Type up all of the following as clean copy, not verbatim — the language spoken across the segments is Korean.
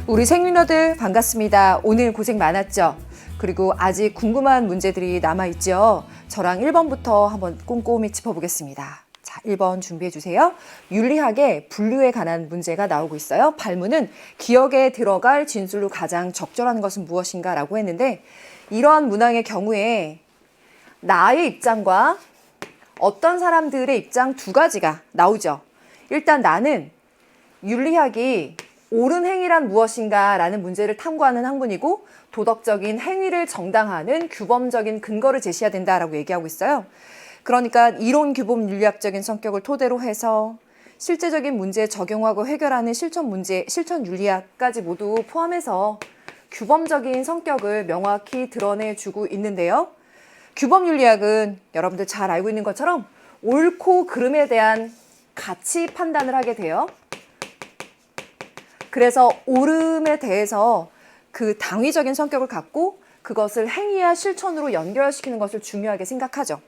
우리 생윤어들 반갑습니다. 오늘 고생 많았죠? 그리고 아직 궁금한 문제들이 남아있죠? 저랑 1번부터 한번 꼼꼼히 짚어보겠습니다. 자, 1번 준비해 주세요. 윤리학의 분류에 관한 문제가 나오고 있어요. 발문은 기억에 들어갈 진술로 가장 적절한 것은 무엇인가 라고 했는데, 이러한 문항의 경우에 나의 입장과 어떤 사람들의 입장 두 가지가 나오죠. 일단 나는 윤리학이 옳은 행위란 무엇인가 라는 문제를 탐구하는 학문이고, 도덕적인 행위를 정당화하는 규범적인 근거를 제시해야 된다라고 얘기하고 있어요. 그러니까 이론 규범 윤리학적인 성격을 토대로 해서 실제적인 문제에 적용하고 해결하는 실천 문제, 실천 윤리학까지 모두 포함해서 규범적인 성격을 명확히 드러내주고 있는데요. 규범 윤리학은 여러분들 잘 알고 있는 것처럼 옳고 그름에 대한 가치 판단을 하게 돼요. 그래서 옳음에 대해서 그 당위적인 성격을 갖고 그것을 행위와 실천으로 연결시키는 것을 중요하게 생각하죠.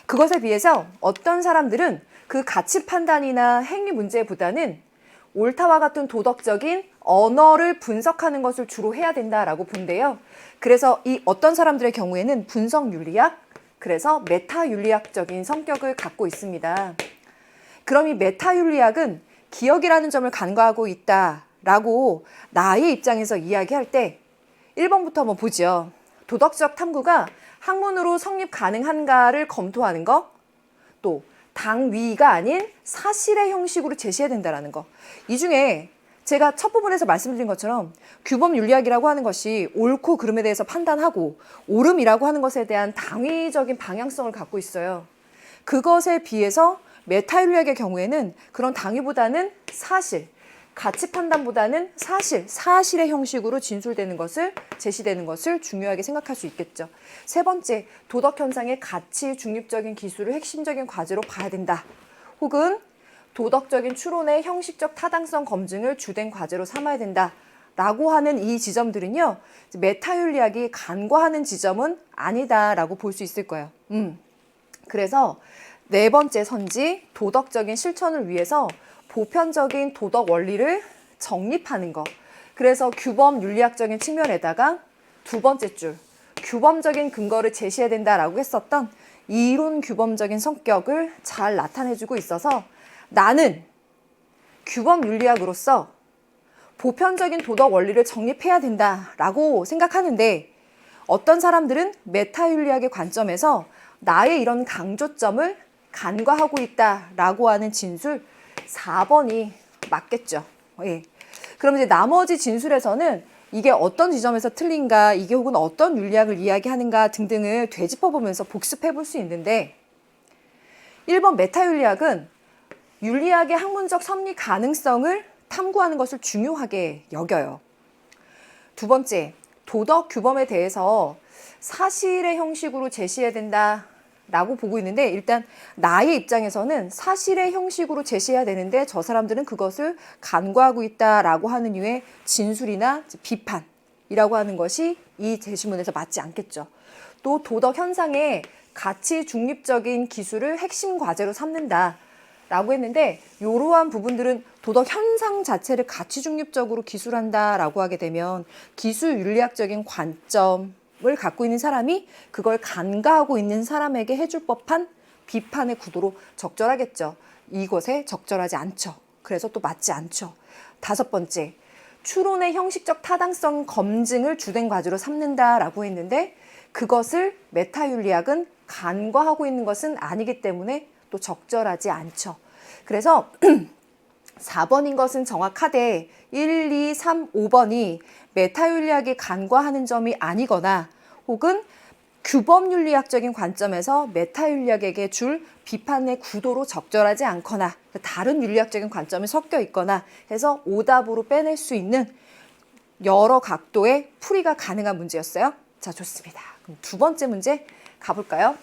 그것에 비해서 어떤 사람들은 그 가치 판단이나 행위 문제보다는 옳다와 같은 도덕적인 언어를 분석하는 것을 주로 해야 된다라고 본대요. 그래서 이 어떤 사람들의 경우에는 분석 윤리학, 그래서 메타 윤리학적인 성격을 갖고 있습니다. 그럼 이 메타 윤리학은 기억이라는 점을 간과하고 있다라고 나의 입장에서 이야기할 때 1번부터 한번 보죠. 도덕적 탐구가 학문으로 성립 가능한가를 검토하는 거, 또 당위가 아닌 사실의 형식으로 제시해야 된다는 거. 이 중에 제가 첫 부분에서 말씀드린 것처럼 규범 윤리학이라고 하는 것이 옳고 그름에 대해서 판단하고 옳음이라고 하는 것에 대한 당위적인 방향성을 갖고 있어요. 그것에 비해서 메타 윤리학의 경우에는 그런 당위보다는 사실, 가치 판단보다는 사실의 형식으로 진술되는 것을, 제시되는 것을 중요하게 생각할 수 있겠죠. 세 번째, 도덕 현상의 가치 중립적인 기술을 핵심적인 과제로 봐야 된다. 혹은 도덕적인 추론의 형식적 타당성 검증을 주된 과제로 삼아야 된다. 라고 하는 이 지점들은요, 메타 윤리학이 간과하는 지점은 아니다라고 볼 수 있을 거예요. 그래서 네 번째 선지, 도덕적인 실천을 위해서 보편적인 도덕 원리를 정립하는 것. 그래서 규범 윤리학적인 측면에다가 두 번째 줄, 규범적인 근거를 제시해야 된다라고 했었던 이론 규범적인 성격을 잘 나타내주고 있어서 나는 규범 윤리학으로서 보편적인 도덕 원리를 정립해야 된다라고 생각하는데, 어떤 사람들은 메타 윤리학의 관점에서 나의 이런 강조점을 간과하고 있다라고 하는 진술 4번이 맞겠죠. 예. 그럼 이제 나머지 진술에서는 이게 어떤 지점에서 틀린가, 이게 혹은 어떤 윤리학을 이야기하는가 등등을 되짚어보면서 복습해 볼 수 있는데, 1번 메타 윤리학은 윤리학의 학문적 섭리 가능성을 탐구하는 것을 중요하게 여겨요. 두 번째, 도덕 규범에 대해서 사실의 형식으로 제시해야 된다라고 보고 있는데, 일단 나의 입장에서는 사실의 형식으로 제시해야 되는데 저 사람들은 그것을 간과하고 있다라고 하는 이유의 진술이나 비판이라고 하는 것이 이 제시문에서 맞지 않겠죠. 또 도덕 현상의 가치 중립적인 기술을 핵심 과제로 삼는다라고 했는데, 이러한 부분들은 도덕 현상 자체를 가치 중립적으로 기술한다라고 하게 되면 기술 윤리학적인 관점을 갖고 있는 사람이 그걸 간과하고 있는 사람에게 해줄 법한 비판의 구도로 적절하겠죠. 이것에 적절하지 않죠. 그래서 또 맞지 않죠. 다섯 번째, 추론의 형식적 타당성 검증을 주된 과제로 삼는다라고 했는데, 그것을 메타 윤리학은 간과하고 있는 것은 아니기 때문에 또 적절하지 않죠. 그래서 4번인 것은 정확하되 1, 2, 3, 5번이 메타 윤리학이 간과하는 점이 아니거나 혹은 규범 윤리학적인 관점에서 메타 윤리학에게 줄 비판의 구도로 적절하지 않거나 다른 윤리학적인 관점이 섞여 있거나 해서 오답으로 빼낼 수 있는 여러 각도의 풀이가 가능한 문제였어요. 자, 좋습니다. 그럼 두 번째 문제 가볼까요?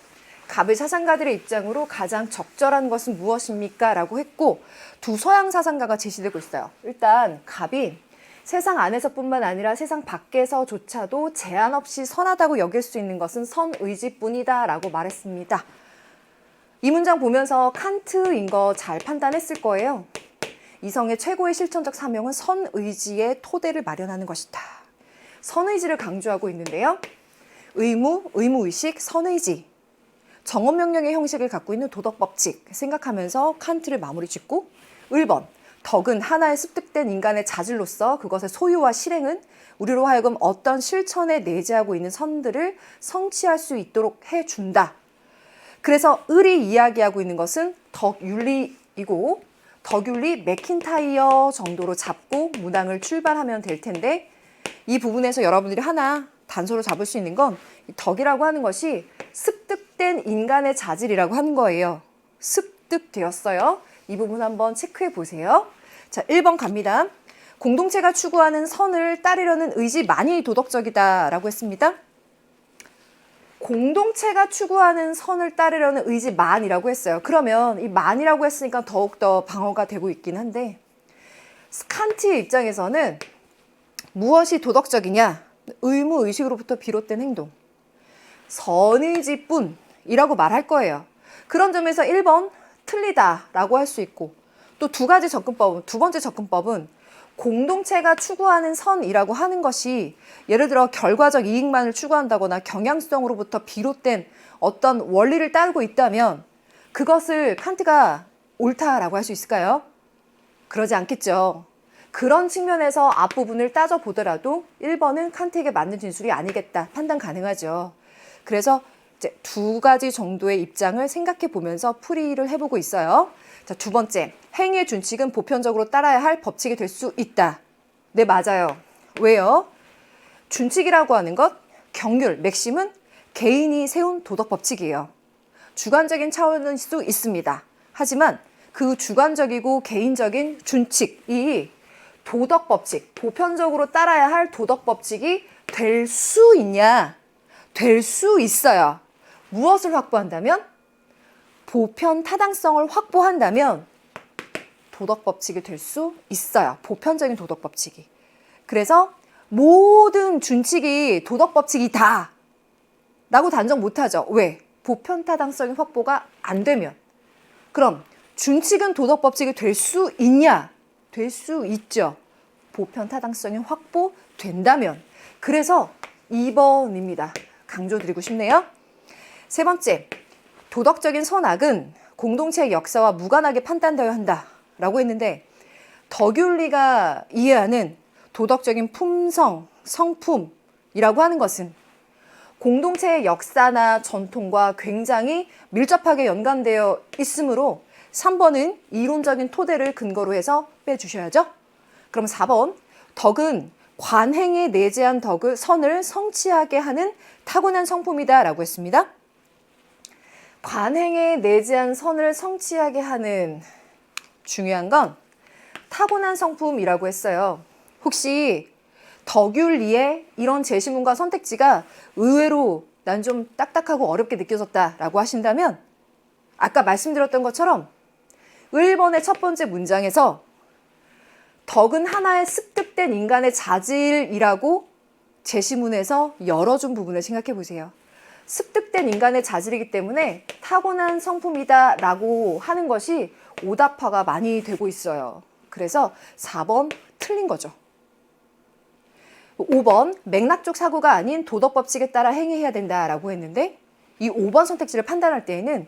갑의 사상가들의 입장으로 가장 적절한 것은 무엇입니까? 라고 했고, 두 서양 사상가가 제시되고 있어요. 일단 갑이 세상 안에서뿐만 아니라 세상 밖에서조차도 제한 없이 선하다고 여길 수 있는 것은 선의지뿐이다 라고 말했습니다. 이 문장 보면서 칸트인 거 잘 판단했을 거예요. 이성의 최고의 실천적 사명은 선의지의 토대를 마련하는 것이다. 선의지를 강조하고 있는데요. 의무, 의무의식, 선의지. 정언명령의 형식을 갖고 있는 도덕법칙 생각하면서 칸트를 마무리 짓고 1번, 덕은 하나의 습득된 인간의 자질로서 그것의 소유와 실행은 우리로 하여금 어떤 실천에 내재하고 있는 선들을 성취할 수 있도록 해준다. 그래서 을이 이야기하고 있는 것은 덕윤리이고 덕윤리 맥킨타이어 정도로 잡고 문항을 출발하면 될 텐데 이 부분에서 여러분들이 하나 단서로 잡을 수 있는 건 덕이라고 하는 것이 습득된 인간의 자질이라고 하는 거예요. 습득되었어요. 이 부분 한번 체크해 보세요. 자, 1번 갑니다. 공동체가 추구하는 선을 따르려는 의지만이 도덕적이다라고 했습니다. 공동체가 추구하는 선을 따르려는 의지만이라고 했어요. 그러면 이 만이라고 했으니까 더욱더 방어가 되고 있긴 한데 칸트의 입장에서는 무엇이 도덕적이냐? 의무의식으로부터 비롯된 행동. 선의지뿐이라고 말할 거예요. 그런 점에서 1번 틀리다라고 할 수 있고 또 두 가지 접근법은 두 번째 접근법은 공동체가 추구하는 선이라고 하는 것이 예를 들어 결과적 이익만을 추구한다거나 경향성으로부터 비롯된 어떤 원리를 따르고 있다면 그것을 칸트가 옳다라고 할 수 있을까요? 그러지 않겠죠. 그런 측면에서 앞부분을 따져보더라도 1번은 칸트에게 맞는 진술이 아니겠다 판단 가능하죠. 그래서 이제 두 가지 정도의 입장을 생각해 보면서 풀이를 해보고 있어요. 자, 두 번째, 행위의 준칙은 보편적으로 따라야 할 법칙이 될 수 있다. 네, 맞아요. 왜요? 준칙이라고 하는 것, 경률, 맥심은 개인이 세운 도덕 법칙이에요. 주관적인 차원일 수 있습니다. 하지만 그 주관적이고 개인적인 준칙이 도덕 법칙, 보편적으로 따라야 할 도덕 법칙이 될 수 있냐? 될 수 있어요. 무엇을 확보한다면? 보편 타당성을 확보한다면 도덕 법칙이 될 수 있어요. 보편적인 도덕 법칙이. 그래서 모든 준칙이 도덕 법칙이다 라고 단정 못하죠. 왜? 보편 타당성의 확보가 안 되면. 그럼 준칙은 도덕 법칙이 될 수 있냐? 될 수 있죠. 보편 타당성이 확보된다면. 그래서 2번입니다. 강조드리고 싶네요. 세 번째, 도덕적인 선악은 공동체의 역사와 무관하게 판단되어야 한다라고 했는데 덕윤리가 이해하는 도덕적인 품성, 성품이라고 하는 것은 공동체의 역사나 전통과 굉장히 밀접하게 연관되어 있으므로 3번은 이론적인 토대를 근거로 해서 빼주셔야죠. 그럼 4번, 덕은 관행에 내재한 선을 성취하게 하는 타고난 성품이다라고 했습니다. 관행에 내재한 선을 성취하게 하는 중요한 건 타고난 성품이라고 했어요. 혹시 덕윤리에 이런 제시문과 선택지가 의외로 난 좀 딱딱하고 어렵게 느껴졌다라고 하신다면 아까 말씀드렸던 것처럼 1번의 첫 번째 문장에서 덕은 하나의 습득된 인간의 자질이라고 제시문에서 열어준 부분을 생각해 보세요. 습득된 인간의 자질이기 때문에 타고난 성품이다라고 하는 것이 오답화가 많이 되고 있어요. 그래서 4번 틀린 거죠. 5번 맥락적 사고가 아닌 도덕법칙에 따라 행해야 된다라고 했는데 이 5번 선택지를 판단할 때에는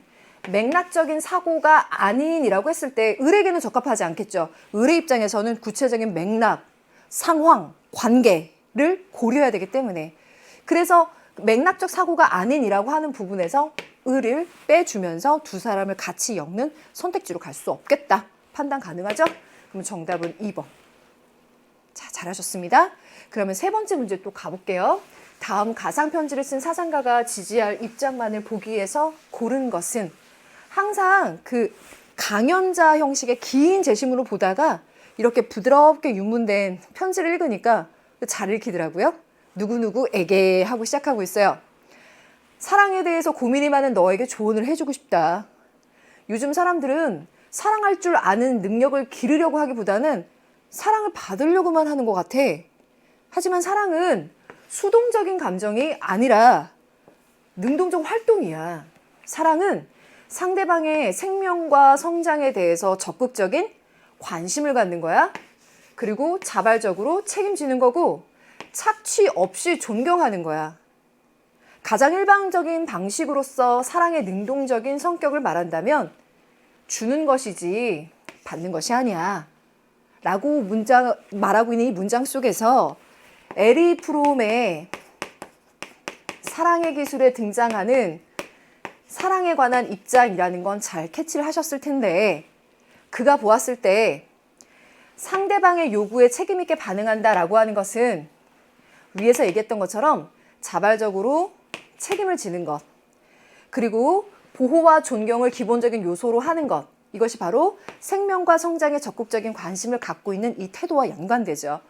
맥락적인 사고가 아닌이라고 했을 때 을에게는 적합하지 않겠죠. 을의 입장에서는 구체적인 맥락, 상황, 관계를 고려해야 되기 때문에 그래서 맥락적 사고가 아닌이라고 하는 부분에서 을을 빼주면서 두 사람을 같이 엮는 선택지로 갈 수 없겠다. 판단 가능하죠? 그럼 정답은 2번. 자, 잘하셨습니다. 그러면 세 번째 문제 또 가볼게요. 다음 가상편지를 쓴 사상가가 지지할 입장만을 보기 위해서 고른 것은 항상 그 강연자 형식의 긴 제시문을 보다가 이렇게 부드럽게 유문된 편지를 읽으니까 잘 읽히더라고요. 누구누구에게 하고 시작하고 있어요. 사랑에 대해서 고민이 많은 너에게 조언을 해주고 싶다. 요즘 사람들은 사랑할 줄 아는 능력을 기르려고 하기보다는 사랑을 받으려고만 하는 것 같아. 하지만 사랑은 수동적인 감정이 아니라 능동적 활동이야. 사랑은 상대방의 생명과 성장에 대해서 적극적인 관심을 갖는 거야. 그리고 자발적으로 책임지는 거고 착취 없이 존경하는 거야. 가장 일반적인 방식으로서 사랑의 능동적인 성격을 말한다면 주는 것이지 받는 것이 아니야. 라고 말하고 있는 이 문장 속에서 에리 프롬의 사랑의 기술에 등장하는 사랑에 관한 입장이라는 건 잘 캐치를 하셨을 텐데 그가 보았을 때 상대방의 요구에 책임 있게 반응한다라고 하는 것은 위에서 얘기했던 것처럼 자발적으로 책임을 지는 것 그리고 보호와 존경을 기본적인 요소로 하는 것 이것이 바로 생명과 성장에 적극적인 관심을 갖고 있는 이 태도와 연관되죠.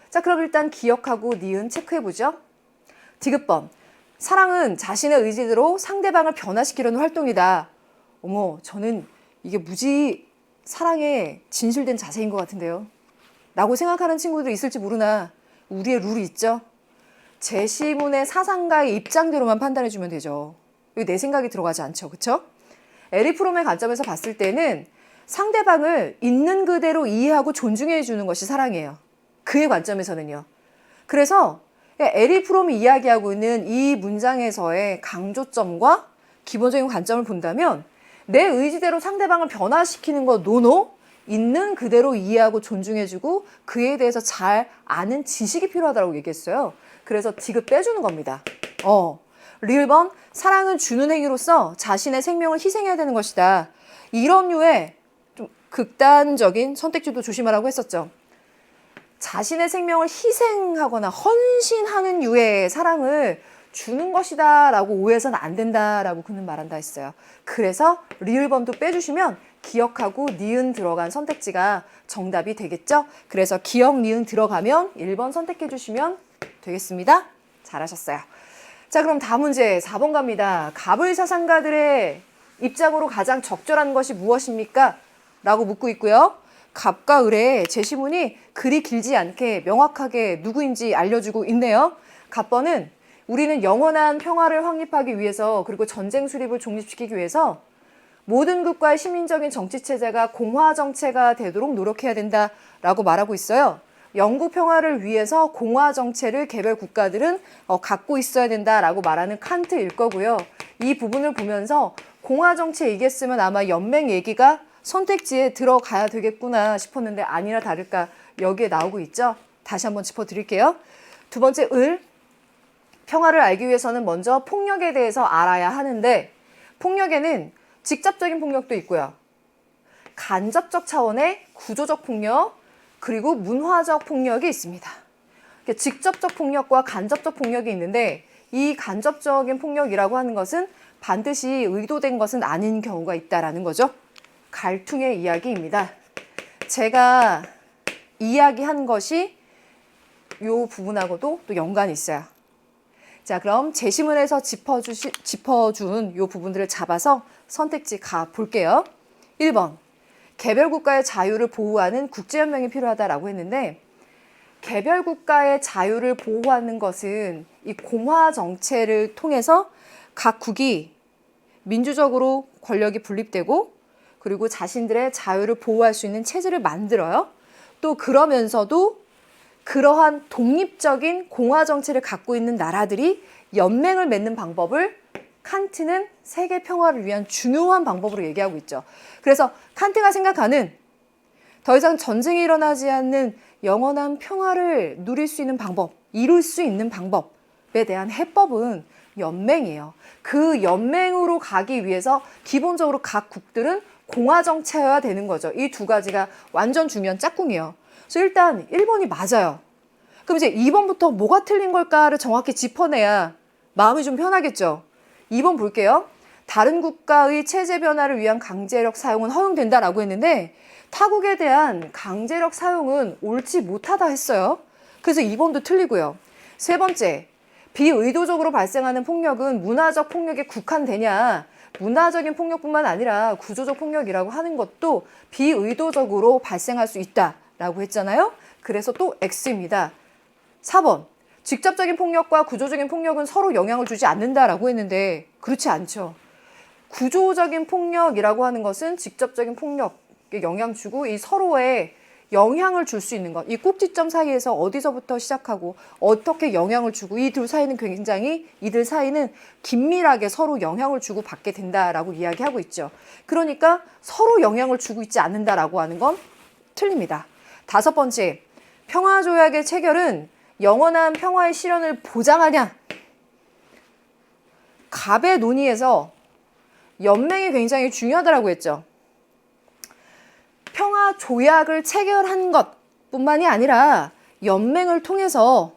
자, 그럼 일단 기억하고 니은 체크해보죠. 디귿번, 사랑은 자신의 의지대로 상대방을 변화시키려는 활동이다. 어머, 저는 이게 무지 사랑에 진실된 자세인 것 같은데요. 라고 생각하는 친구들이 있을지 모르나 우리의 룰이 있죠. 제시문의 사상가의 입장대로만 판단해주면 되죠. 내 생각이 들어가지 않죠. 그쵸? 에리 프롬의 관점에서 봤을 때는 상대방을 있는 그대로 이해하고 존중해 주는 것이 사랑이에요. 그의 관점에서는요. 그래서 에리 프롬이 이야기하고 있는 이 문장에서의 강조점과 기본적인 관점을 본다면 내 의지대로 상대방을 변화시키는 거 노노 있는 그대로 이해하고 존중해주고 그에 대해서 잘 아는 지식이 필요하다고 얘기했어요. 그래서 디귿 빼주는 겁니다. 리을번, 사랑은 주는 행위로서 자신의 생명을 희생해야 되는 것이다. 이런 류의 좀 극단적인 선택지도 조심하라고 했었죠. 자신의 생명을 희생하거나 헌신하는 유의 사랑을 주는 것이다 라고 오해해서는 안 된다라고 그는 말한다 했어요. 그래서 리을번도 빼주시면 기억하고 니은 들어간 선택지가 정답이 되겠죠? 그래서 기억 니은 들어가면 1번 선택해 주시면 되겠습니다. 잘하셨어요. 자, 그럼 다음 문제 4번 갑니다. 갑을 사상가들의 입장으로 가장 적절한 것이 무엇입니까? 라고 묻고 있고요. 갑과 을의 제시문이 그리 길지 않게 명확하게 누구인지 알려주고 있네요. 갑번은 우리는 영원한 평화를 확립하기 위해서 그리고 전쟁 수립을 종립시키기 위해서 모든 국가의 시민적인 정치체제가 공화정체가 되도록 노력해야 된다라고 말하고 있어요. 영구 평화를 위해서 공화정체를 개별 국가들은 갖고 있어야 된다라고 말하는 칸트일 거고요. 이 부분을 보면서 공화정체 얘기했으면 아마 연맹 얘기가 선택지에 들어가야 되겠구나 싶었는데 아니나 다를까 여기에 나오고 있죠. 다시 한번 짚어드릴게요. 두 번째 을, 평화를 알기 위해서는 먼저 폭력에 대해서 알아야 하는데 폭력에는 직접적인 폭력도 있고요. 간접적 차원의 구조적 폭력 그리고 문화적 폭력이 있습니다. 직접적 폭력과 간접적 폭력이 있는데 이 간접적인 폭력이라고 하는 것은 반드시 의도된 것은 아닌 경우가 있다라는 거죠. 갈퉁의 이야기입니다. 제가 이야기한 것이 이 부분하고도 또 연관이 있어요. 자, 그럼 제시문에서 짚어준 이 부분들을 잡아서 선택지 가볼게요. 1번, 개별 국가의 자유를 보호하는 국제연맹이 필요하다라고 했는데 개별 국가의 자유를 보호하는 것은 이 공화 정체를 통해서 각 국이 민주적으로 권력이 분립되고 그리고 자신들의 자유를 보호할 수 있는 체제를 만들어요. 또 그러면서도 그러한 독립적인 공화 정체를 갖고 있는 나라들이 연맹을 맺는 방법을 칸트는 세계 평화를 위한 중요한 방법으로 얘기하고 있죠. 그래서 칸트가 생각하는 더 이상 전쟁이 일어나지 않는 영원한 평화를 누릴 수 있는 방법, 이룰 수 있는 방법에 대한 해법은 연맹이에요. 그 연맹으로 가기 위해서 기본적으로 각 국들은 공화 정체여야 되는 거죠. 이 두 가지가 완전 중요한 짝꿍이에요. 그래서 일단 1번이 맞아요. 그럼 이제 2번부터 뭐가 틀린 걸까를 정확히 짚어내야 마음이 좀 편하겠죠. 2번 볼게요. 다른 국가의 체제 변화를 위한 강제력 사용은 허용된다라고 했는데 타국에 대한 강제력 사용은 옳지 못하다 했어요. 그래서 2번도 틀리고요. 세 번째, 비의도적으로 발생하는 폭력은 문화적 폭력에 국한되냐. 문화적인 폭력뿐만 아니라 구조적 폭력이라고 하는 것도 비의도적으로 발생할 수 있다라고 했잖아요. 그래서 또 X입니다. 4번, 직접적인 폭력과 구조적인 폭력은 서로 영향을 주지 않는다라고 했는데 그렇지 않죠. 구조적인 폭력이라고 하는 것은 직접적인 폭력, 영향 주고 이 서로에 영향을 줄 수 있는 것. 이 꼭지점 사이에서 어디서부터 시작하고 어떻게 영향을 주고 이들 사이는 굉장히 이들 사이는 긴밀하게 서로 영향을 주고 받게 된다라고 이야기하고 있죠. 그러니까 서로 영향을 주고 있지 않는다라고 하는 건 틀립니다. 다섯 번째, 평화조약의 체결은 영원한 평화의 실현을 보장하냐? 갑의 논의에서 연맹이 굉장히 중요하다고 했죠. 평화 조약을 체결한 것뿐만이 아니라 연맹을 통해서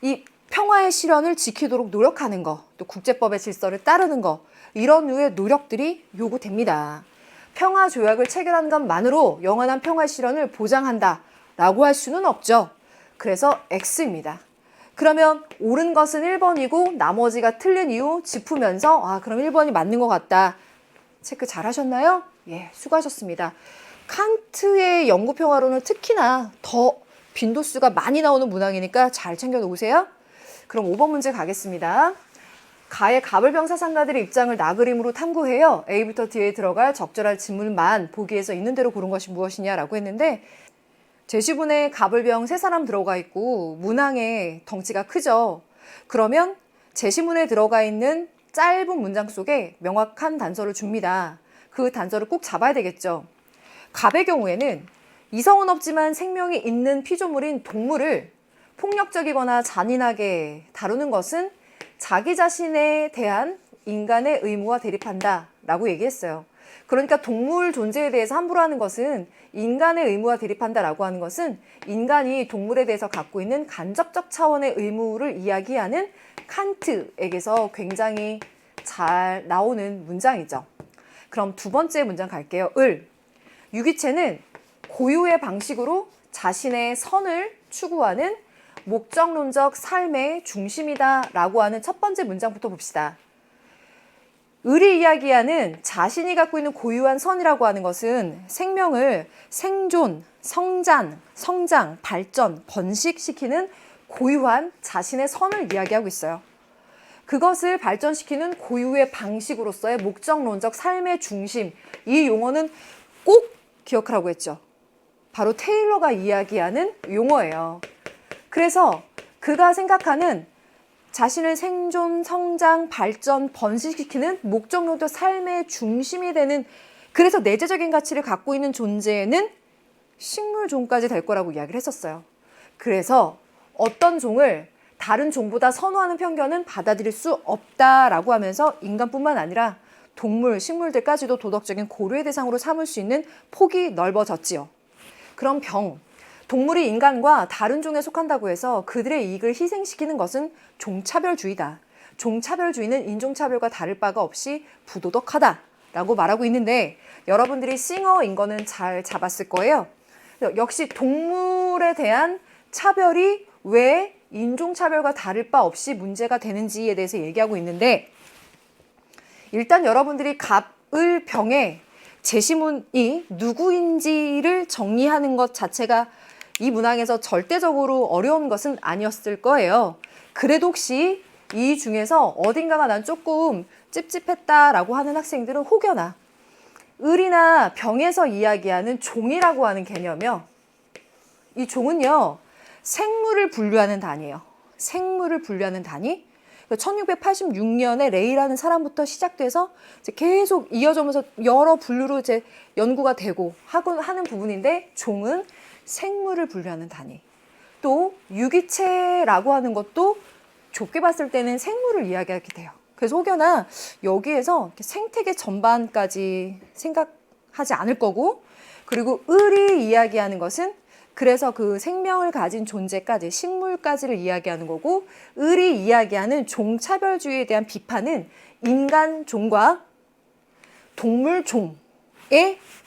이 평화의 실현을 지키도록 노력하는 거, 또 국제법의 질서를 따르는 거, 이런 류의 노력들이 요구됩니다. 평화 조약을 체결한 것만으로 영원한 평화의 실현을 보장한다라고 할 수는 없죠. 그래서 X입니다. 그러면 옳은 것은 1번이고 나머지가 틀린 이유 짚으면서 그럼 1번이 맞는 것 같다. 체크 잘 하셨나요? 예, 수고하셨습니다. 칸트의 영구평화론은 특히나 더 빈도수가 많이 나오는 문항이니까 잘 챙겨 놓으세요. 그럼 5번 문제 가겠습니다. 가의 가불병 사상가들의 입장을 나그림으로 탐구해요. A부터 D에 들어갈 적절한 질문만 보기에서 있는 대로 고른 것이 무엇이냐라고 했는데 제시문에 가불병 3사람 들어가 있고 문항의 덩치가 크죠. 그러면 제시문에 들어가 있는 짧은 문장 속에 명확한 단서를 줍니다. 그 단서를 꼭 잡아야 되겠죠. 갑의 경우에는 이성은 없지만 생명이 있는 피조물인 동물을 폭력적이거나 잔인하게 다루는 것은 자기 자신에 대한 인간의 의무와 대립한다 라고 얘기했어요. 그러니까 동물 존재에 대해서 함부로 하는 것은 인간의 의무와 대립한다 라고 하는 것은 인간이 동물에 대해서 갖고 있는 간접적 차원의 의무를 이야기하는 칸트에게서 굉장히 잘 나오는 문장이죠. 그럼 두 번째 문장 갈게요. 유기체는 고유의 방식으로 자신의 선을 추구하는 목적론적 삶의 중심이다 라고 하는 첫 번째 문장부터 봅시다. 을이 이야기하는 자신이 갖고 있는 고유한 선이라고 하는 것은 생명을 생존, 성장, 발전, 번식시키는 고유한 자신의 선을 이야기하고 있어요. 그것을 발전시키는 고유의 방식으로서의 목적론적 삶의 중심, 이 용어는 꼭 기억하라고 했죠. 바로 테일러가 이야기하는 용어예요. 그래서 그가 생각하는 자신을 생존, 성장, 발전, 번식시키는 목적론적 삶의 중심이 되는, 그래서 내재적인 가치를 갖고 있는 존재는 식물종까지 될 거라고 이야기를 했었어요. 그래서 어떤 종을 다른 종보다 선호하는 편견은 받아들일 수 없다라고 하면서 인간뿐만 아니라 동물, 식물들까지도 도덕적인 고려의 대상으로 삼을 수 있는 폭이 넓어졌지요. 그럼 동물이 인간과 다른 종에 속한다고 해서 그들의 이익을 희생시키는 것은 종차별주의다. 종차별주의는 인종차별과 다를 바가 없이 부도덕하다라고 말하고 있는데 여러분들이 싱어인 거는 잘 잡았을 거예요. 역시 동물에 대한 차별이 왜 인종차별과 다를 바 없이 문제가 되는지에 대해서 얘기하고 있는데 일단 여러분들이 갑을 병의 제시문이 누구인지를 정리하는 것 자체가 이 문항에서 절대적으로 어려운 것은 아니었을 거예요. 그래도 혹시 이 중에서 어딘가가 난 조금 찝찝했다라고 하는 학생들은 혹여나 을이나 병에서 이야기하는 종이라고 하는 개념이요. 이 종은요. 생물을 분류하는 단위예요. 생물을 분류하는 단위. 1686년에 레이라는 사람부터 시작돼서 이제 계속 이어져면서 여러 분류로 이제 연구가 되고 하는 부분인데 종은 생물을 분류하는 단위. 또 유기체라고 하는 것도 좁게 봤을 때는 생물을 이야기하게 돼요. 그래서 혹여나 여기에서 생태계 전반까지 생각하지 않을 거고 그리고 을이 이야기하는 것은 그래서 그 생명을 가진 존재까지 식물까지를 이야기하는 거고 을이 이야기하는 종차별주의에 대한 비판은 인간종과 동물종의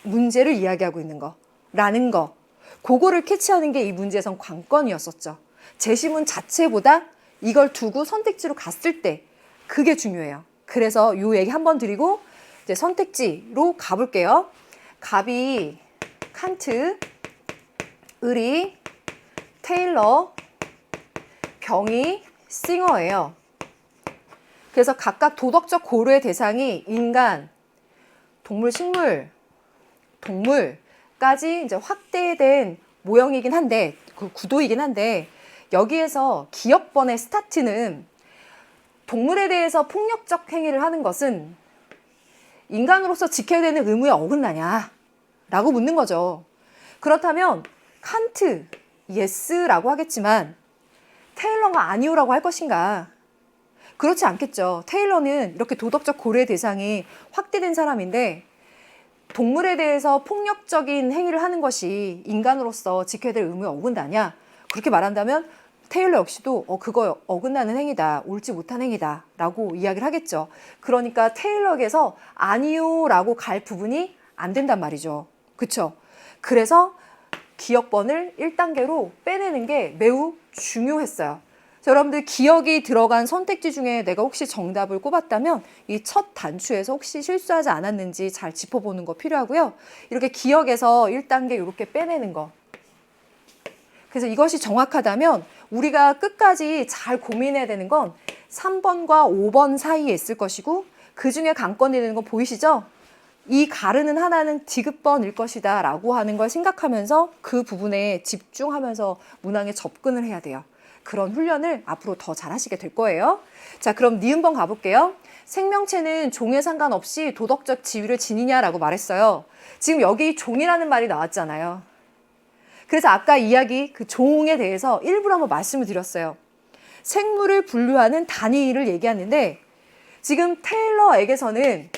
문제를 이야기하고 있는 거라는 거. 그거를 캐치하는 게 이 문제에선 관건이었었죠. 제시문 자체보다 이걸 두고 선택지로 갔을 때 그게 중요해요. 그래서 이 얘기 한번 드리고 이제 선택지로 가볼게요. 갑이 칸트, 을이 테일러, 병이 싱어예요. 그래서 각각 도덕적 고려의 대상이 인간, 동물, 식물, 동물까지 이제 확대된 모형이긴 한데, 그 구도이긴 한데, 여기에서 기역번의 스타트는 동물에 대해서 폭력적 행위를 하는 것은 인간으로서 지켜야 되는 의무에 어긋나냐? 라고 묻는 거죠. 그렇다면 칸트, 예스라고 하겠지만 테일러가 아니오라고 할 것인가? 그렇지 않겠죠. 테일러는 이렇게 도덕적 고려의 대상이 확대된 사람인데 동물에 대해서 폭력적인 행위를 하는 것이 인간으로서 지켜야 될 의무에 어긋나냐? 그렇게 말한다면 테일러 역시도 그거 어긋나는 행위다, 옳지 못한 행위다 라고 이야기를 하겠죠. 그러니까 테일러에게서 아니요라고 갈 부분이 안 된단 말이죠. 그렇죠? 그래서 기역번을 1단계로 빼내는 게 매우 중요했어요. 자, 여러분들 기역이 들어간 선택지 중에 내가 혹시 정답을 꼽았다면 이 첫 단추에서 혹시 실수하지 않았는지 잘 짚어보는 거 필요하고요. 이렇게 기역에서 1단계 이렇게 빼내는 거. 그래서 이것이 정확하다면 우리가 끝까지 잘 고민해야 되는 건 3번과 5번 사이에 있을 것이고 그 중에 관건이 되는 건 보이시죠? 이 가르는 하나는 디귿번일 것이다 라고 하는 걸 생각하면서 그 부분에 집중하면서 문항에 접근을 해야 돼요. 그런 훈련을 앞으로 더 잘하시게 될 거예요. 자, 그럼 니은번 가볼게요. 생명체는 종에 상관없이 도덕적 지위를 지니냐라고 말했어요. 지금 여기 종이라는 말이 나왔잖아요. 그래서 아까 이야기 그 종에 대해서 일부러 한번 말씀을 드렸어요. 생물을 분류하는 단위를 얘기하는데 지금 테일러에게서는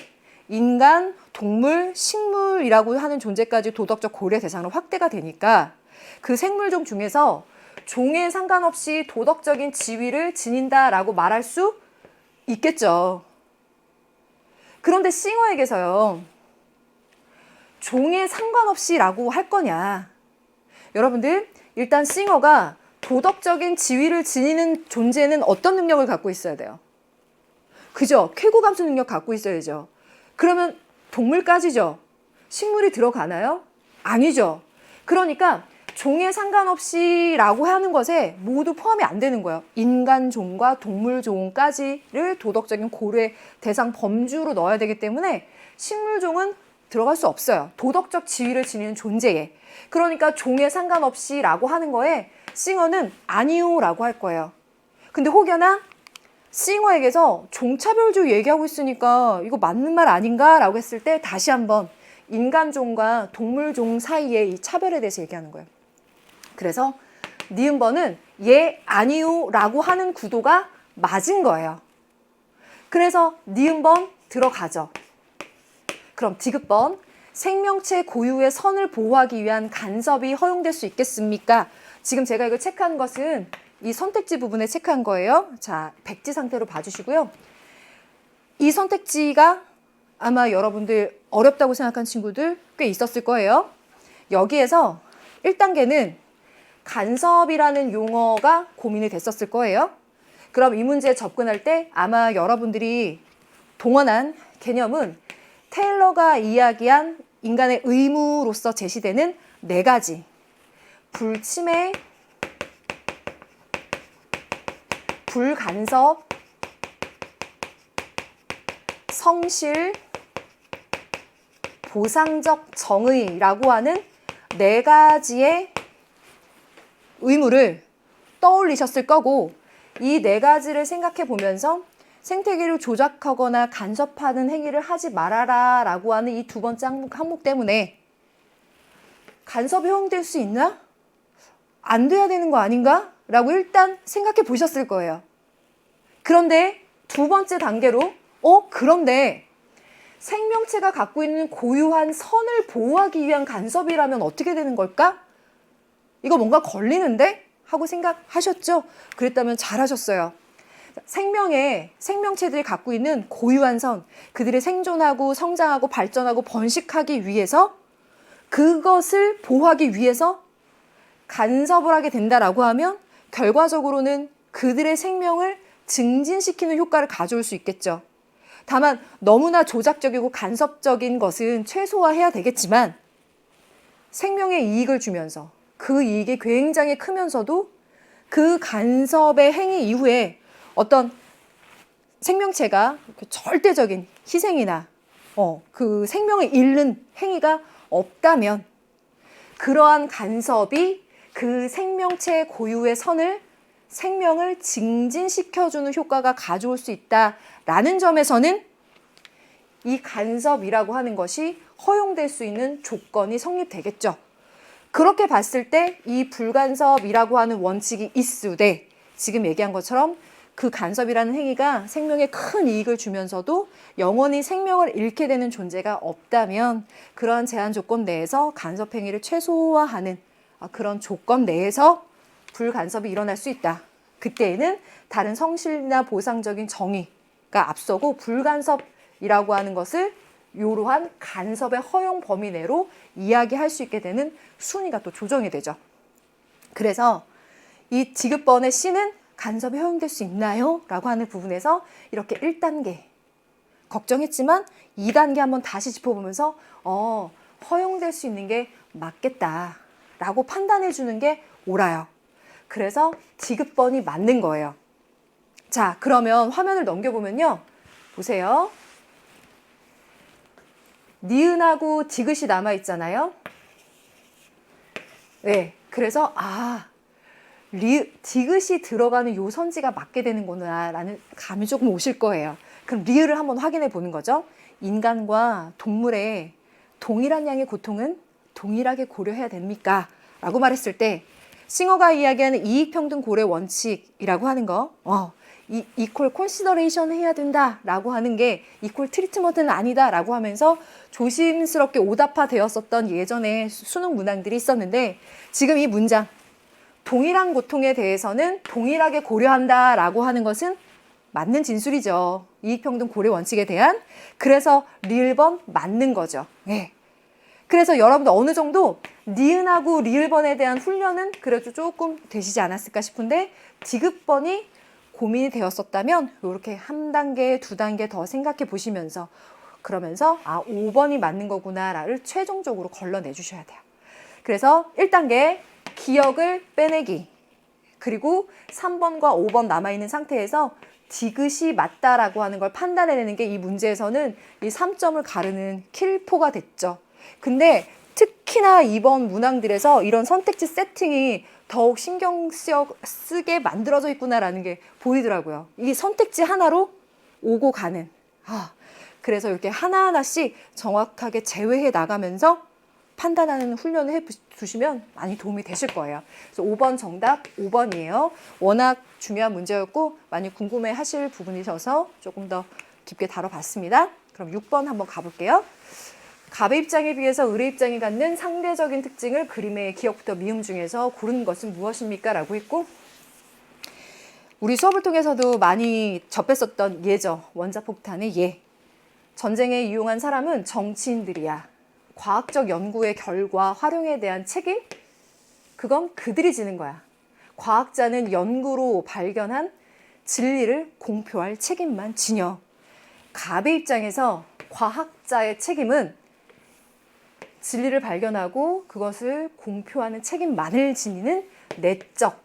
인간, 동물, 식물이라고 하는 존재까지 도덕적 고려 대상으로 확대가 되니까 그 생물종 중에서 종에 상관없이 도덕적인 지위를 지닌다라고 말할 수 있겠죠. 그런데 싱어에게서요. 종에 상관없이라고 할 거냐. 여러분들 일단 싱어가 도덕적인 지위를 지니는 존재는 어떤 능력을 갖고 있어야 돼요? 그죠? 쾌고 감수 능력 갖고 있어야죠. 그러면 동물까지죠. 식물이 들어가나요? 아니죠. 그러니까 종에 상관없이라고 하는 것에 모두 포함이 안 되는 거예요. 인간종과 동물종까지를 도덕적인 고려의 대상 범주로 넣어야 되기 때문에 식물종은 들어갈 수 없어요. 도덕적 지위를 지니는 존재에. 그러니까 종에 상관없이라고 하는 거에 싱어는 아니요라고 할 거예요. 근데 혹여나 싱어에게서 종차별주의 얘기하고 있으니까 이거 맞는 말 아닌가? 라고 했을 때 다시 한번 인간종과 동물종 사이의 이 차별에 대해서 얘기하는 거예요. 그래서 니은번은 예, 아니요라고 하는 구도가 맞은 거예요. 그래서 니은번 들어가죠. 그럼 디귿번, 생명체 고유의 선을 보호하기 위한 간섭이 허용될 수 있겠습니까? 지금 제가 이걸 체크한 것은 이 선택지 부분에 체크한 거예요. 자, 백지 상태로 봐주시고요. 이 선택지가 아마 여러분들 어렵다고 생각한 친구들 꽤 있었을 거예요. 여기에서 1단계는 간섭이라는 용어가 고민이 됐었을 거예요. 그럼 이 문제에 접근할 때 아마 여러분들이 동원한 개념은 테일러가 이야기한 인간의 의무로서 제시되는 4가지. 불침해, 불간섭, 성실, 보상적 정의라고 하는 4가지의 의무를 떠올리셨을 거고 이 4가지를 생각해 보면서 생태계를 조작하거나 간섭하는 행위를 하지 말아라 라고 하는 이 2번째 항목 때문에 간섭이 허용될 수 있나? 안 돼야 되는 거 아닌가? 라고 일단 생각해 보셨을 거예요. 그런데 2번째 단계로 그런데 생명체가 갖고 있는 고유한 선을 보호하기 위한 간섭이라면 어떻게 되는 걸까? 이거 뭔가 걸리는데? 하고 생각하셨죠? 그랬다면 잘하셨어요. 생명체들이 갖고 있는 고유한 선, 그들이 생존하고 성장하고 발전하고 번식하기 위해서 그것을 보호하기 위해서 간섭을 하게 된다라고 하면 결과적으로는 그들의 생명을 증진시키는 효과를 가져올 수 있겠죠. 다만 너무나 조작적이고 간섭적인 것은 최소화해야 되겠지만 생명에 이익을 주면서 그 이익이 굉장히 크면서도 그 간섭의 행위 이후에 어떤 생명체가 절대적인 희생이나 그 생명을 잃는 행위가 없다면 그러한 간섭이 그 생명체 고유의 선을 생명을 증진시켜주는 효과가 가져올 수 있다라는 점에서는 이 간섭이라고 하는 것이 허용될 수 있는 조건이 성립되겠죠. 그렇게 봤을 때 이 불간섭이라고 하는 원칙이 있으되 지금 얘기한 것처럼 그 간섭이라는 행위가 생명에 큰 이익을 주면서도 영원히 생명을 잃게 되는 존재가 없다면 그러한 제한 조건 내에서 간섭 행위를 최소화하는 그런 조건 내에서 불간섭이 일어날 수 있다. 그때에는 다른 성실이나 보상적인 정의가 앞서고 불간섭이라고 하는 것을 이러한 간섭의 허용 범위 내로 이야기할 수 있게 되는 순위가 또 조정이 되죠. 그래서 이 지급번의 C는 간섭이 허용될 수 있나요? 라고 하는 부분에서 이렇게 1단계 걱정했지만 2단계 한번 다시 짚어보면서 허용될 수 있는 게 맞겠다 라고 판단해 주는 게 옳아요. 그래서 지급번이 맞는 거예요. 자, 그러면 화면을 넘겨보면요. 보세요. 니은하고 디귿이 남아있잖아요. 네, 그래서 디귿이 들어가는 요 선지가 맞게 되는구나 라는 감이 조금 오실 거예요. 그럼 리을을 한번 확인해 보는 거죠. 인간과 동물의 동일한 양의 고통은 동일하게 고려해야 됩니까? 라고 말했을 때 싱어가 이야기하는 이익평등 고려 원칙이라고 하는 거 이퀄 콘시더레이션 해야 된다라고 하는 게 이퀄 트리트먼트는 아니다라고 하면서 조심스럽게 오답화되었었던 예전에 수능 문항들이 있었는데 지금 이 문장 동일한 고통에 대해서는 동일하게 고려한다라고 하는 것은 맞는 진술이죠. 이익평등 고려 원칙에 대한. 그래서 리을번 맞는 거죠. 네. 그래서 여러분들 어느 정도 니은하고 리을번에 대한 훈련은 그래도 조금 되시지 않았을까 싶은데 디귿번이 고민이 되었었다면 이렇게 한 단계, 두 단계 더 생각해 보시면서 그러면서 5번이 맞는 거구나를 최종적으로 걸러내 주셔야 돼요. 그래서 1단계 기억을 빼내기 그리고 3번과 5번 남아있는 상태에서 디귿이 맞다라고 하는 걸 판단해내는 게 이 문제에서는 이 3점을 가르는 킬포가 됐죠. 근데 특히나 이번 문항들에서 이런 선택지 세팅이 더욱 신경 쓰게 만들어져 있구나라는 게 보이더라고요. 이 선택지 하나로 오고 가는. 그래서 이렇게 하나하나씩 정확하게 제외해 나가면서 판단하는 훈련을 해두시면 많이 도움이 되실 거예요. 그래서 5번 정답 5번이에요. 워낙 중요한 문제였고 많이 궁금해 하실 부분이셔서 조금 더 깊게 다뤄봤습니다. 그럼 6번 한번 가볼게요. 갑의 입장에 비해서 을의 입장이 갖는 상대적인 특징을 그림의 기억부터 미음 중에서 고른 것은 무엇입니까? 라고 했고 우리 수업을 통해서도 많이 접했었던 예죠. 원자폭탄의 예. 전쟁에 이용한 사람은 정치인들이야. 과학적 연구의 결과, 활용에 대한 책임? 그건 그들이 지는 거야. 과학자는 연구로 발견한 진리를 공표할 책임만 지녀. 갑의 입장에서 과학자의 책임은 진리를 발견하고 그것을 공표하는 책임만을 지니는 내적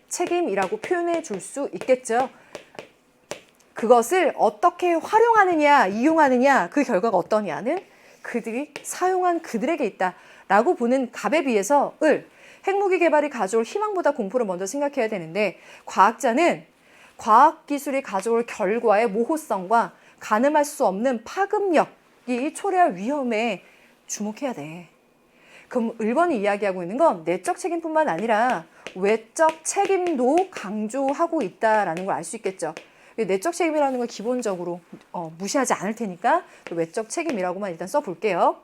책임이라고 표현해 줄 수 있겠죠. 그것을 어떻게 활용하느냐, 이용하느냐, 그 결과가 어떠냐는 그들이 사용한 그들에게 있다라고 보는 갑에 비해서 핵무기 개발이 가져올 희망보다 공포를 먼저 생각해야 되는데 과학자는 과학기술이 가져올 결과의 모호성과 가늠할 수 없는 파급력이 초래할 위험에 주목해야 돼. 그럼 1번이 이야기하고 있는 건 내적 책임뿐만 아니라 외적 책임도 강조하고 있다라는 걸 알 수 있겠죠. 내적 책임이라는 걸 기본적으로 무시하지 않을 테니까 외적 책임이라고만 일단 써볼게요.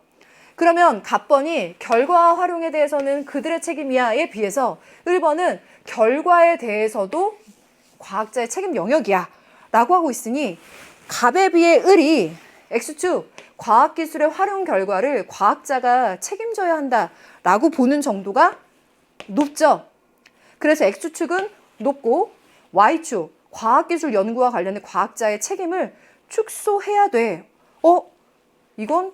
그러면 갑번이 결과 활용에 대해서는 그들의 책임이야에 비해서 1번은 결과에 대해서도 과학자의 책임 영역이야 라고 하고 있으니 갑에 비해 을이 X축 과학기술의 활용 결과를 과학자가 책임져야 한다라고 보는 정도가 높죠. 그래서 X축은 높고 Y축 과학기술 연구와 관련된 과학자의 책임을 축소해야 돼. 이건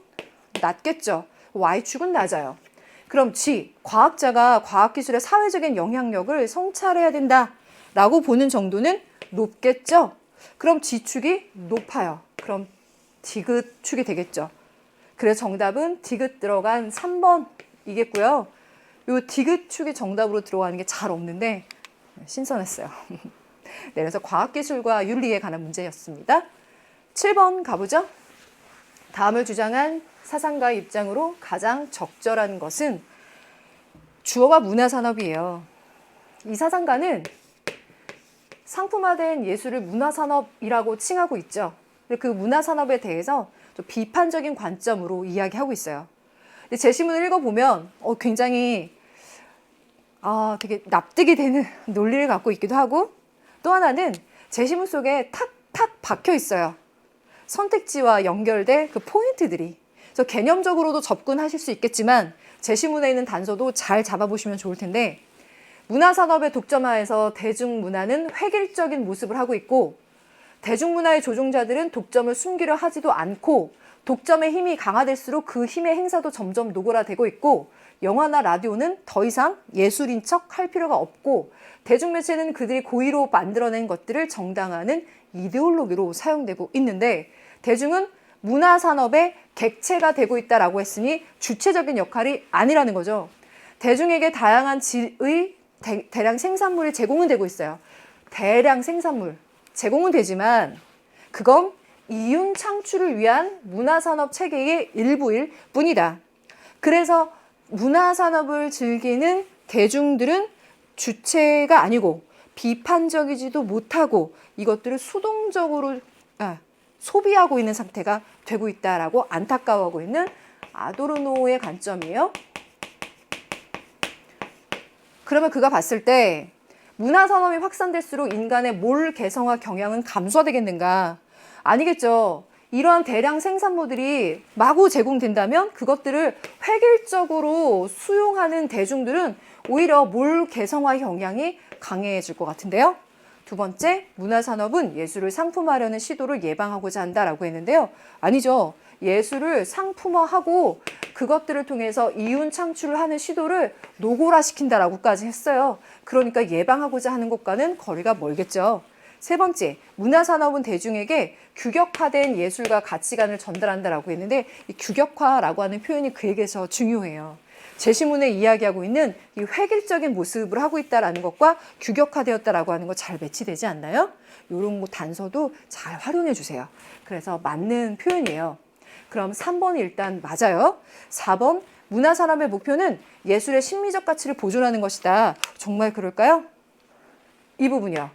낮겠죠. Y축은 낮아요. 그럼 G, 과학자가 과학기술의 사회적인 영향력을 성찰해야 된다라고 보는 정도는 높겠죠. 그럼 G축이 높아요. 그럼 디귿축이 되겠죠. 그래서 정답은 디귿 들어간 3번이겠고요. 요 디귿축이 정답으로 들어가는 게 잘 없는데 신선했어요. 네, 그래서 과학기술과 윤리에 관한 문제였습니다. 7번 가보죠. 다음을 주장한 사상가의 입장으로 가장 적절한 것은 주어가 문화산업이에요. 이 사상가는 상품화된 예술을 문화산업이라고 칭하고 있죠. 근데 그 문화산업에 대해서 좀 비판적인 관점으로 이야기하고 있어요. 근데 제시문을 읽어보면 굉장히 되게 납득이 되는 논리를 갖고 있기도 하고, 또 하나는 제시문 속에 탁탁 박혀 있어요. 선택지와 연결된 그 포인트들이. 그래서 개념적으로도 접근하실 수 있겠지만 제시문에 있는 단서도 잘 잡아보시면 좋을 텐데, 문화산업의 독점하에서 대중문화는 획일적인 모습을 하고 있고, 대중문화의 조종자들은 독점을 숨기려 하지도 않고, 독점의 힘이 강화될수록 그 힘의 행사도 점점 노골화되고 있고, 영화나 라디오는 더 이상 예술인 척 할 필요가 없고, 대중매체는 그들이 고의로 만들어낸 것들을 정당화하는 이데올로기로 사용되고 있는데, 대중은 문화산업의 객체가 되고 있다라고 했으니 주체적인 역할이 아니라는 거죠. 대중에게 다양한 질의 대량 생산물이 제공은 되고 있어요. 대량 생산물 제공은 되지만 그건 이윤 창출을 위한 문화산업 체계의 일부일 뿐이다. 그래서 문화산업을 즐기는 대중들은 주체가 아니고 비판적이지도 못하고 이것들을 수동적으로 소비하고 있는 상태가 되고 있다라고 안타까워하고 있는 아도르노의 관점이에요. 그러면 그가 봤을 때 문화산업이 확산될수록 인간의 몰 개성화 경향은 감소되겠는가? 아니겠죠. 이러한 대량 생산물들이 마구 제공된다면 그것들을 획일적으로 수용하는 대중들은 오히려 몰 개성화 경향이 강해질 것 같은데요. 두 번째, 문화산업은 예술을 상품화하려는 시도를 예방하고자 한다라고 했는데요. 아니죠. 예술을 상품화하고 그것들을 통해서 이윤 창출을 하는 시도를 노골화시킨다라고까지 했어요. 그러니까 예방하고자 하는 것과는 거리가 멀겠죠. 세 번째, 문화산업은 대중에게 규격화된 예술과 가치관을 전달한다라고 했는데, 이 규격화라고 하는 표현이 그에게서 중요해요. 제시문에 이야기하고 있는 이 획일적인 모습을 하고 있다라는 것과 규격화되었다라고 하는 거 잘 매치되지 않나요? 이런 거 단서도 잘 활용해 주세요. 그래서 맞는 표현이에요. 그럼 3번이 일단 맞아요. 4번, 문화산업의 목표는 예술의 심미적 가치를 보존하는 것이다. 정말 그럴까요? 이 부분이요.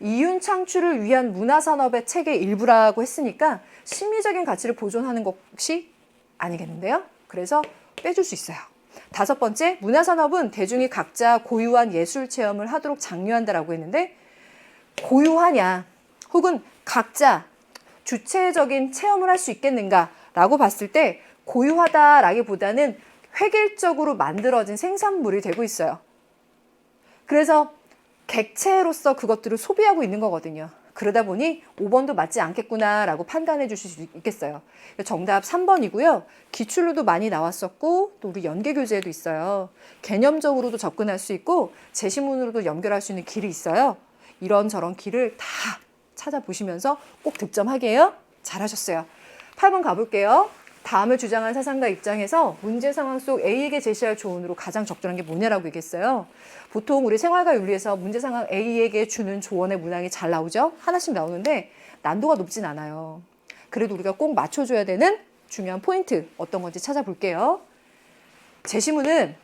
이윤 창출을 위한 문화산업의 체계 일부라고 했으니까 심미적인 가치를 보존하는 것이 아니겠는데요. 그래서 빼줄 수 있어요. 다섯 번째, 문화산업은 대중이 각자 고유한 예술 체험을 하도록 장려한다라고 했는데, 고유하냐 혹은 각자 주체적인 체험을 할 수 있겠는가라고 봤을 때 고유하다라기보다는 획일적으로 만들어진 생산물이 되고 있어요. 그래서 객체로서 그것들을 소비하고 있는 거거든요. 그러다 보니 5번도 맞지 않겠구나라고 판단해 주실 수 있겠어요. 정답 3번이고요. 기출로도 많이 나왔었고 또 우리 연계교재에도 있어요. 개념적으로도 접근할 수 있고 제시문으로도 연결할 수 있는 길이 있어요. 이런저런 길을 다 찾아보시면서 꼭 득점하게요. 잘하셨어요. 8번 가볼게요. 다음을 주장한 사상가 입장에서 문제 상황 속 A에게 제시할 조언으로 가장 적절한 게 뭐냐라고 얘기했어요. 보통 우리 생활과 윤리에서 문제 상황 A에게 주는 조언의 문항이 잘 나오죠? 하나씩 나오는데 난도가 높진 않아요. 그래도 우리가 꼭 맞춰줘야 되는 중요한 포인트 어떤 건지 찾아볼게요. 제시문은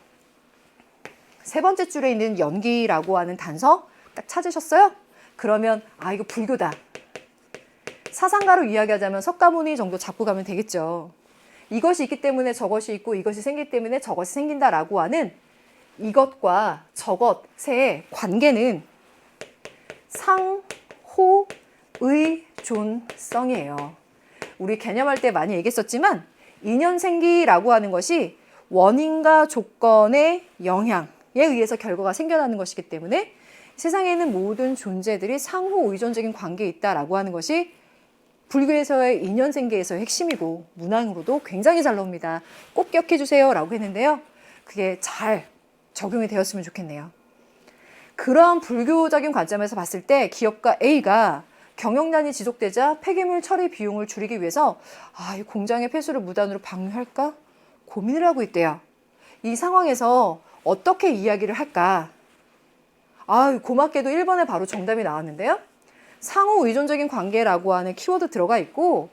세 번째 줄에 있는 연기라고 하는 단서 딱 찾으셨어요? 그러면 이거 불교다. 사상가로 이야기하자면 석가모니 정도 잡고 가면 되겠죠. 이것이 있기 때문에 저것이 있고 이것이 생기기 때문에 저것이 생긴다라고 하는 이것과 저것의 관계는 상호의존성이에요. 우리 개념할 때 많이 얘기했었지만 인연생기라고 하는 것이 원인과 조건의 영향에 의해서 결과가 생겨나는 것이기 때문에 세상에 있는 모든 존재들이 상호의존적인 관계에 있다라고 하는 것이 불교에서의 인연생계에서의 핵심이고 문항으로도 굉장히 잘 나옵니다. 꼭 기억해 주세요 라고 했는데요. 그게 잘 적용이 되었으면 좋겠네요. 그런 불교적인 관점에서 봤을 때 기업가 A가 경영난이 지속되자 폐기물 처리 비용을 줄이기 위해서 이 공장의 폐수를 무단으로 방류할까 고민을 하고 있대요. 이 상황에서 어떻게 이야기를 할까? 고맙게도 1번에 바로 정답이 나왔는데요. 상호 의존적인 관계라고 하는 키워드 들어가 있고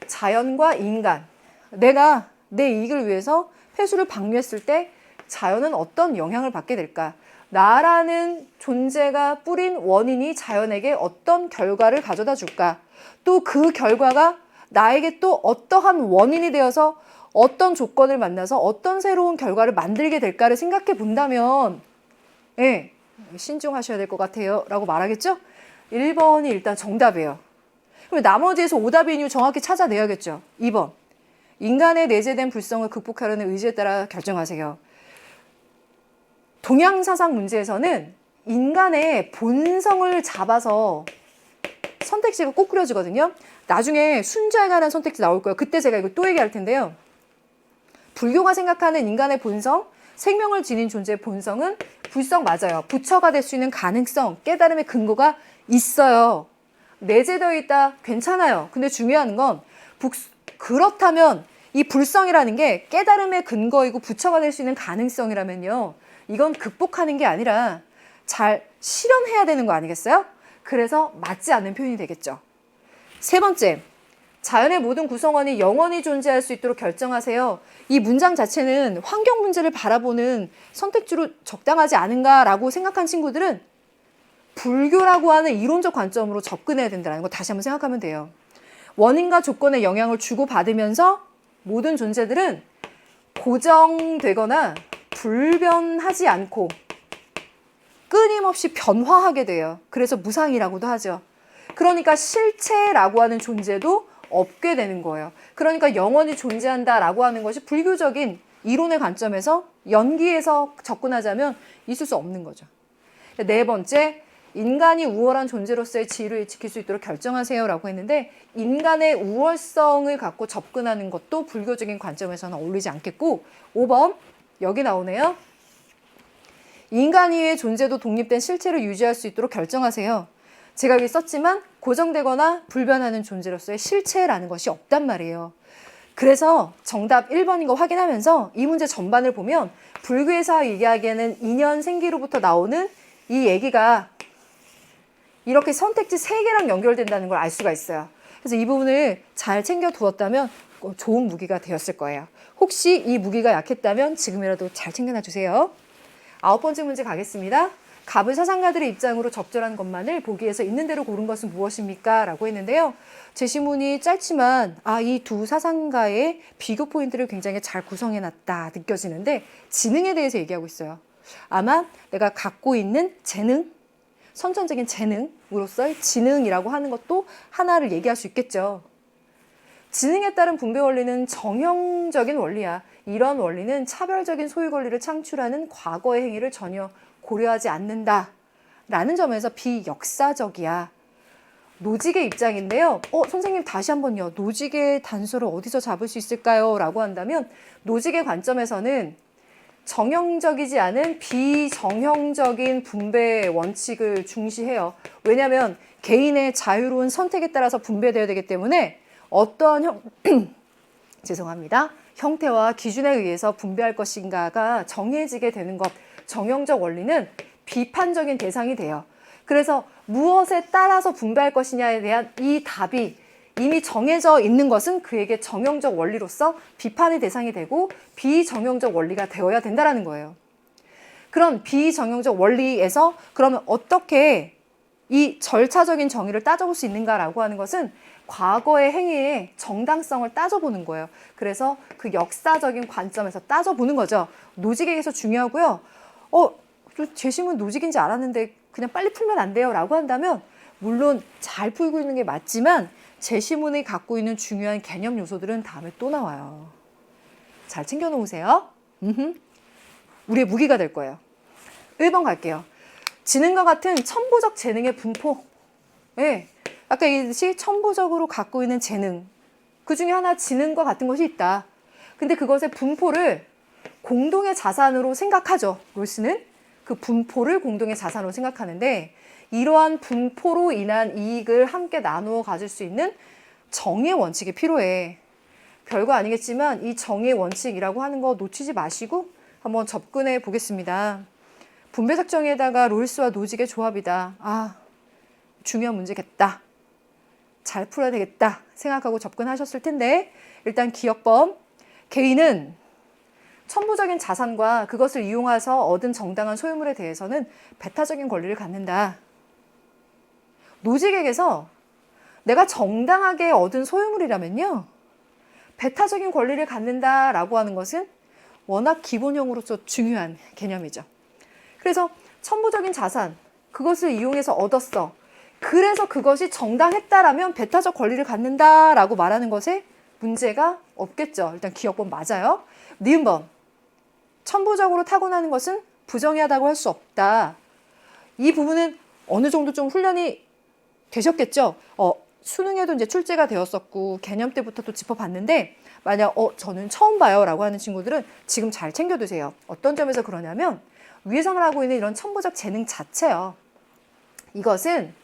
자연과 인간, 내가 내 이익을 위해서 폐수를 방류했을 때 자연은 어떤 영향을 받게 될까? 나라는 존재가 뿌린 원인이 자연에게 어떤 결과를 가져다 줄까? 또 그 결과가 나에게 또 어떠한 원인이 되어서 어떤 조건을 만나서 어떤 새로운 결과를 만들게 될까를 생각해 본다면 신중하셔야 될 것 같아요 라고 말하겠죠? 1번이 일단 정답이에요. 그럼 나머지에서 오답인 이유 정확히 찾아내야겠죠. 2번, 인간의 내재된 불성을 극복하려는 의지에 따라 결정하세요. 동양사상 문제에서는 인간의 본성을 잡아서 선택지가 꼭 그려지거든요. 나중에 순자에 관한 선택지 나올 거예요. 그때 제가 이거 또 얘기할 텐데요. 불교가 생각하는 인간의 본성, 생명을 지닌 존재의 본성은 불성 맞아요. 부처가 될 수 있는 가능성, 깨달음의 근거가 있어요. 내재되어 있다, 괜찮아요. 근데 중요한 건 그렇다면 이 불성이라는 게 깨달음의 근거이고 부처가 될 수 있는 가능성이라면요. 이건 극복하는 게 아니라 잘 실현해야 되는 거 아니겠어요? 그래서 맞지 않는 표현이 되겠죠. 세 번째, 자연의 모든 구성원이 영원히 존재할 수 있도록 결정하세요. 이 문장 자체는 환경 문제를 바라보는 선택지로 적당하지 않은가라고 생각한 친구들은 불교라고 하는 이론적 관점으로 접근해야 된다는 거 다시 한번 생각하면 돼요. 원인과 조건의 영향을 주고받으면서 모든 존재들은 고정되거나 불변하지 않고 끊임없이 변화하게 돼요. 그래서 무상이라고도 하죠. 그러니까 실체라고 하는 존재도 없게 되는 거예요. 그러니까 영원히 존재한다라고 하는 것이 불교적인 이론의 관점에서 연기해서 접근하자면 있을 수 없는 거죠. 네 번째, 인간이 우월한 존재로서의 지위를 지킬 수 있도록 결정하세요라고 했는데 인간의 우월성을 갖고 접근하는 것도 불교적인 관점에서는 어울리지 않겠고 5번, 여기 나오네요. 인간 이외의 존재도 독립된 실체를 유지할 수 있도록 결정하세요. 제가 여기 썼지만 고정되거나 불변하는 존재로서의 실체라는 것이 없단 말이에요. 그래서 정답 1번인 거 확인하면서 이 문제 전반을 보면 불교에서 얘기하기에는 인연 생기로부터 나오는 이 얘기가 이렇게 선택지 3개랑 연결된다는 걸 알 수가 있어요. 그래서 이 부분을 잘 챙겨 두었다면 좋은 무기가 되었을 거예요. 혹시 이 무기가 약했다면 지금이라도 잘 챙겨놔 주세요. 9번째 문제 가겠습니다. 갑을 사상가들의 입장으로 적절한 것만을 보기에서 있는 대로 고른 것은 무엇입니까? 라고 했는데요. 제시문이 짧지만 이 두 사상가의 비교 포인트를 굉장히 잘 구성해놨다 느껴지는데 지능에 대해서 얘기하고 있어요. 아마 내가 갖고 있는 재능, 선천적인 재능으로서의 지능이라고 하는 것도 하나를 얘기할 수 있겠죠. 지능에 따른 분배 원리는 정형적인 원리야. 이런 원리는 차별적인 소유 권리를 창출하는 과거의 행위를 전혀 고려하지 않는다. 라는 점에서 비역사적이야. 노직의 입장인데요. 선생님 다시 한번요. 노직의 단서를 어디서 잡을 수 있을까요? 라고 한다면 노직의 관점에서는 정형적이지 않은 비정형적인 분배 원칙을 중시해요. 왜냐하면 개인의 자유로운 선택에 따라서 분배되어야 되기 때문에 어떠한 죄송합니다. 형태와 기준에 의해서 분배할 것인가가 정해지게 되는 것, 정형적 원리는 비판적인 대상이 돼요. 그래서 무엇에 따라서 분배할 것이냐에 대한 이 답이 이미 정해져 있는 것은 그에게 정형적 원리로서 비판의 대상이 되고 비정형적 원리가 되어야 된다는 거예요. 그런 비정형적 원리에서 그러면 어떻게 이 절차적인 정의를 따져볼 수 있는가라고 하는 것은 과거의 행위의 정당성을 따져보는 거예요. 그래서 그 역사적인 관점에서 따져보는 거죠. 노직에게서 중요하고요. 제시문 노직인지 알았는데 그냥 빨리 풀면 안 돼요 라고 한다면 물론 잘 풀고 있는 게 맞지만 제시문이 갖고 있는 중요한 개념 요소들은 다음에 또 나와요. 잘 챙겨 놓으세요. 우리의 무기가 될 거예요. 1번 갈게요. 지능과 같은 천부적 재능의 분포. 아까 얘기했듯이 천부적으로 갖고 있는 재능. 그 중에 하나 지능과 같은 것이 있다. 근데 그것의 분포를 공동의 자산으로 생각하죠. 롤스는 그 분포를 공동의 자산으로 생각하는데 이러한 분포로 인한 이익을 함께 나누어 가질 수 있는 정의의 원칙이 필요해. 별거 아니겠지만 이 정의의 원칙이라고 하는 거 놓치지 마시고 한번 접근해 보겠습니다. 분배적 정의에다가 롤스와 노직의 조합이다. 아, 중요한 문제겠다. 잘 풀어야 되겠다 생각하고 접근하셨을 텐데, 일단 기억범, 개인은 천부적인 자산과 그것을 이용해서 얻은 정당한 소유물에 대해서는 배타적인 권리를 갖는다. 노직에게서 내가 정당하게 얻은 소유물이라면요, 배타적인 권리를 갖는다라고 하는 것은 워낙 기본형으로서 중요한 개념이죠. 그래서 천부적인 자산, 그것을 이용해서 얻었어. 그래서 그것이 정당했다라면 배타적 권리를 갖는다라고 말하는 것에 문제가 없겠죠. 일단 기억번 맞아요. 니은번, 천부적으로 타고나는 것은 부정의하다고 할 수 없다. 이 부분은 어느 정도 좀 훈련이 되셨겠죠. 수능에도 이제 출제가 되었었고 개념 때부터 또 짚어봤는데, 만약 저는 처음 봐요 라고 하는 친구들은 지금 잘 챙겨두세요. 어떤 점에서 그러냐면 위에서 말하고 있는 이런 천부적 재능 자체요, 이것은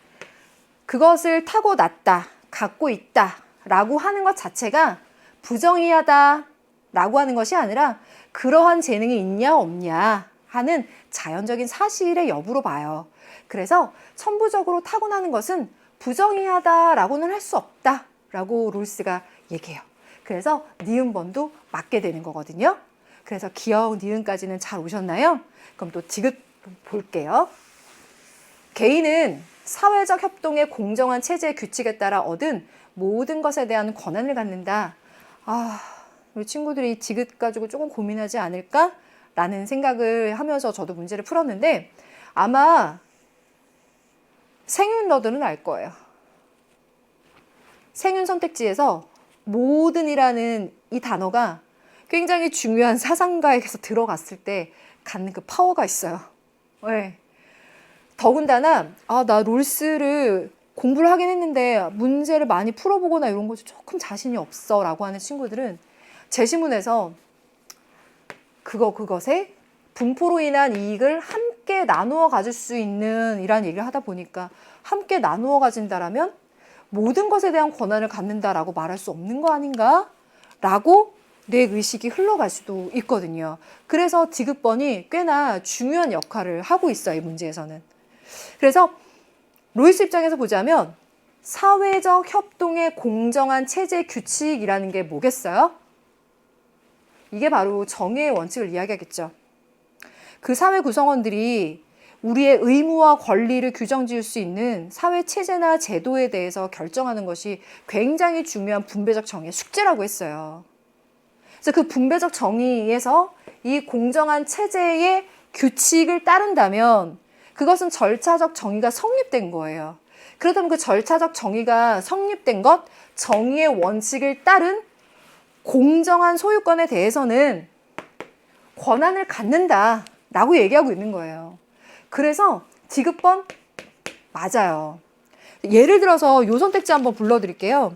그것을 타고났다, 갖고 있다 라고 하는 것 자체가 부정의하다 라고 하는 것이 아니라 그러한 재능이 있냐 없냐 하는 자연적인 사실의 여부로 봐요. 그래서 천부적으로 타고나는 것은 부정의하다라고는 할 수 없다라고 롤스가 얘기해요. 그래서 니은번도 맞게 되는 거거든요. 그래서 기억 니은까지는 잘 오셨나요? 그럼 또 지읒 볼게요. 개인은 사회적 협동의 공정한 체제의 규칙에 따라 얻은 모든 것에 대한 권한을 갖는다. 우리 친구들이 지읒 가지고 조금 고민하지 않을까라는 생각을 하면서 저도 문제를 풀었는데, 아마 생윤러들은 알 거예요. 생윤 선택지에서 모든이라는 이 단어가 굉장히 중요한 사상가에게서 들어갔을 때 갖는 그 파워가 있어요. 네. 더군다나 나 롤스를 공부를 하긴 했는데 문제를 많이 풀어보거나 이런 것이 조금 자신이 없어 라고 하는 친구들은 제시문에서 그것에 분포로 인한 이익을 함께 나누어 가질 수 있는 이란 얘기를 하다 보니까, 함께 나누어 가진다라면 모든 것에 대한 권한을 갖는다라고 말할 수 없는 거 아닌가? 라고 뇌 의식이 흘러갈 수도 있거든요. 그래서 디귿번이 꽤나 중요한 역할을 하고 있어요, 이 문제에서는. 그래서 로이스 입장에서 보자면 사회적 협동의 공정한 체제 규칙이라는 게 뭐겠어요? 이게 바로 정의의 원칙을 이야기하겠죠. 그 사회 구성원들이 우리의 의무와 권리를 규정 지을 수 있는 사회 체제나 제도에 대해서 결정하는 것이 굉장히 중요한 분배적 정의의 숙제라고 했어요. 그래서 그 분배적 정의에서 이 공정한 체제의 규칙을 따른다면 그것은 절차적 정의가 성립된 거예요. 그렇다면 그 절차적 정의가 성립된 것, 정의의 원칙을 따른 공정한 소유권에 대해서는 권한을 갖는다라고 얘기하고 있는 거예요. 그래서 디귿번 맞아요. 예를 들어서 요 선택지 한번 불러드릴게요.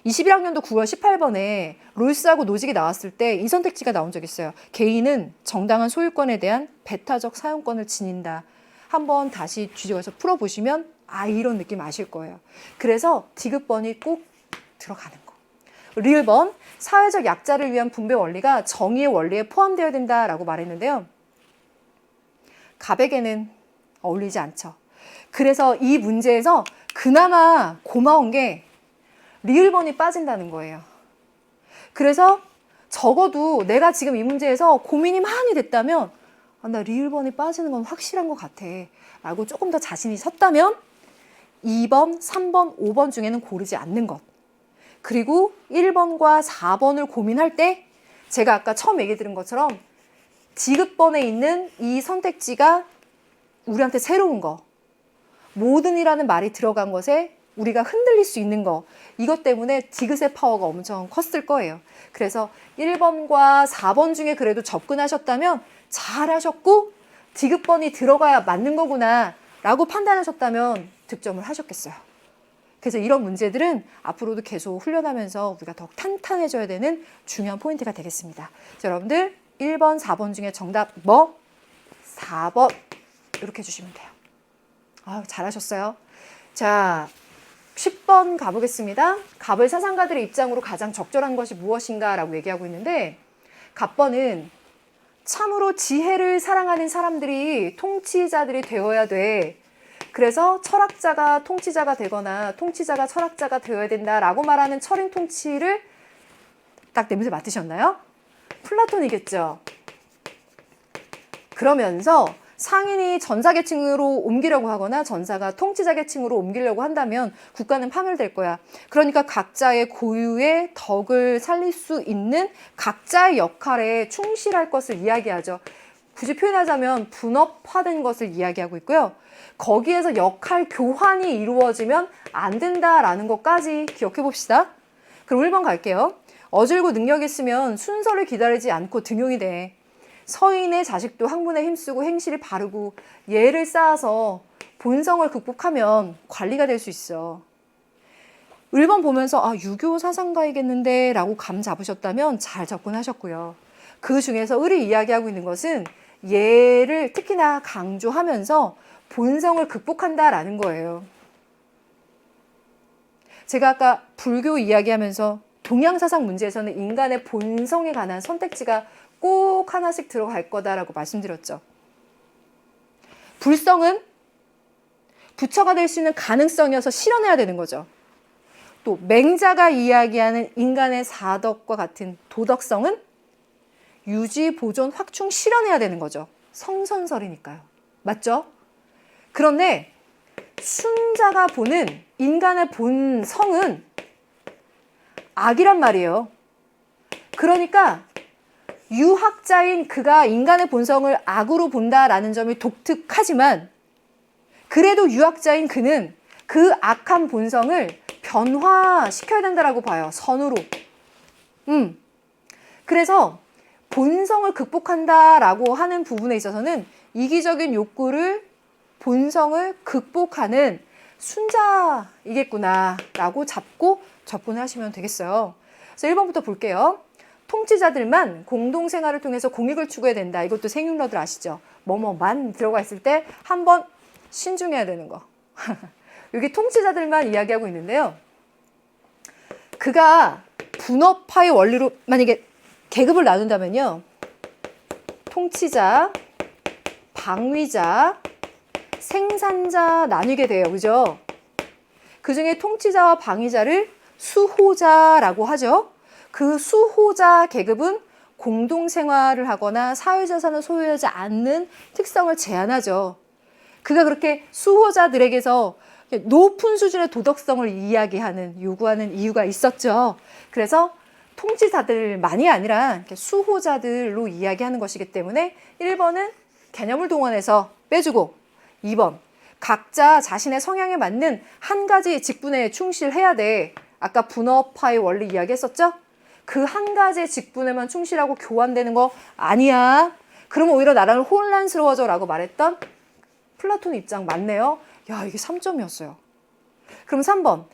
21학년도 9월 18번에 롤스하고 노직이 나왔을 때 이 선택지가 나온 적 있어요. 개인은 정당한 소유권에 대한 배타적 사용권을 지닌다. 한번 다시 뒤집어서 풀어보시면 이런 느낌 아실 거예요. 그래서 디귿번이 꼭 들어가는 거. 리을번, 사회적 약자를 위한 분배 원리가 정의의 원리에 포함되어야 된다라고 말했는데요. 갑에게는 어울리지 않죠. 그래서 이 문제에서 그나마 고마운 게 리을번이 빠진다는 거예요. 그래서 적어도 내가 지금 이 문제에서 고민이 많이 됐다면 나 리을번이 빠지는 건 확실한 것 같아 라고 조금 더 자신이 섰다면 2번, 3번, 5번 중에는 고르지 않는 것. 그리고 1번과 4번을 고민할 때 제가 아까 처음 얘기 드린 것처럼 디귿번에 있는 이 선택지가 우리한테 새로운 거, 모든이라는 말이 들어간 것에 우리가 흔들릴 수 있는 거, 이것 때문에 디귿의 파워가 엄청 컸을 거예요. 그래서 1번과 4번 중에 그래도 접근하셨다면 잘하셨고 디귿번이 들어가야 맞는 거구나 라고 판단하셨다면 득점을 하셨겠어요. 그래서 이런 문제들은 앞으로도 계속 훈련하면서 우리가 더욱 탄탄해져야 되는 중요한 포인트가 되겠습니다. 자, 여러분들 1번, 4번 중에 정답 뭐? 4번 이렇게 해주시면 돼요. 아, 잘하셨어요. 자, 10번 가보겠습니다. 갑을 사상가들의 입장으로 가장 적절한 것이 무엇인가 라고 얘기하고 있는데, 갑번은 참으로 지혜를 사랑하는 사람들이 통치자들이 되어야 돼. 그래서 철학자가 통치자가 되거나 통치자가 철학자가 되어야 된다라고 말하는 철인 통치를 딱 냄새 맡으셨나요? 플라톤이겠죠. 그러면서 상인이 전사계층으로 옮기려고 하거나 전사가 통치자계층으로 옮기려고 한다면 국가는 파멸될 거야. 그러니까 각자의 고유의 덕을 살릴 수 있는 각자의 역할에 충실할 것을 이야기하죠. 굳이 표현하자면 분업화된 것을 이야기하고 있고요. 거기에서 역할 교환이 이루어지면 안 된다라는 것까지 기억해 봅시다. 그럼 1번 갈게요. 어질고 능력 있으면 순서를 기다리지 않고 등용이 돼. 서인의 자식도 학문에 힘쓰고 행실이 바르고 예를 쌓아서 본성을 극복하면 관리가 될 수 있어. 1번 보면서 아, 유교 사상가이겠는데 라고 감 잡으셨다면 잘 접근하셨고요. 그 중에서 을이 이야기하고 있는 것은 예를 특히나 강조하면서 본성을 극복한다라는 거예요. 제가 아까 불교 이야기하면서 동양 사상 문제에서는 인간의 본성에 관한 선택지가 꼭 하나씩 들어갈 거다라고 말씀드렸죠. 불성은 부처가 될 수 있는 가능성이어서 실현해야 되는 거죠. 또 맹자가 이야기하는 인간의 사덕과 같은 도덕성은 유지, 보존, 확충, 실현해야 되는 거죠. 성선설이니까요. 맞죠? 그런데 순자가 보는 인간의 본성은 악이란 말이에요. 그러니까 유학자인 그가 인간의 본성을 악으로 본다라는 점이 독특하지만 그래도 유학자인 그는 그 악한 본성을 변화시켜야 된다라고 봐요. 선으로. 그래서 본성을 극복한다라고 하는 부분에 있어서는 이기적인 욕구를 본성을 극복하는 순자이겠구나라고 잡고 접근을 하시면 되겠어요. 그래서 1번부터 볼게요. 통치자들만 공동생활을 통해서 공익을 추구해야 된다. 이것도 생육러들 아시죠? 뭐뭐만 들어가 있을 때 한번 신중해야 되는 거. 여기 통치자들만 이야기하고 있는데요. 그가 분업화의 원리로 만약에 계급을 나눈다면요. 통치자, 방위자, 생산자 나뉘게 돼요. 그죠? 그 중에 통치자와 방위자를 수호자라고 하죠. 그 수호자 계급은 공동생활을 하거나 사회자산을 소유하지 않는 특성을 제한하죠. 그가 그렇게 수호자들에게서 높은 수준의 도덕성을 이야기하는, 요구하는 이유가 있었죠. 그래서 통치자들만이 아니라 수호자들로 이야기하는 것이기 때문에 1번은 개념을 동원해서 빼주고 2번 각자 자신의 성향에 맞는 한 가지 직분에 충실해야 돼. 아까 분업화의 원리 이야기했었죠? 그 한 가지 직분에만 충실하고 교환되는 거 아니야. 그러면 오히려 나라는 혼란스러워져 라고 말했던 플라톤 입장 맞네요. 야, 이게 3점이었어요. 그럼 3번.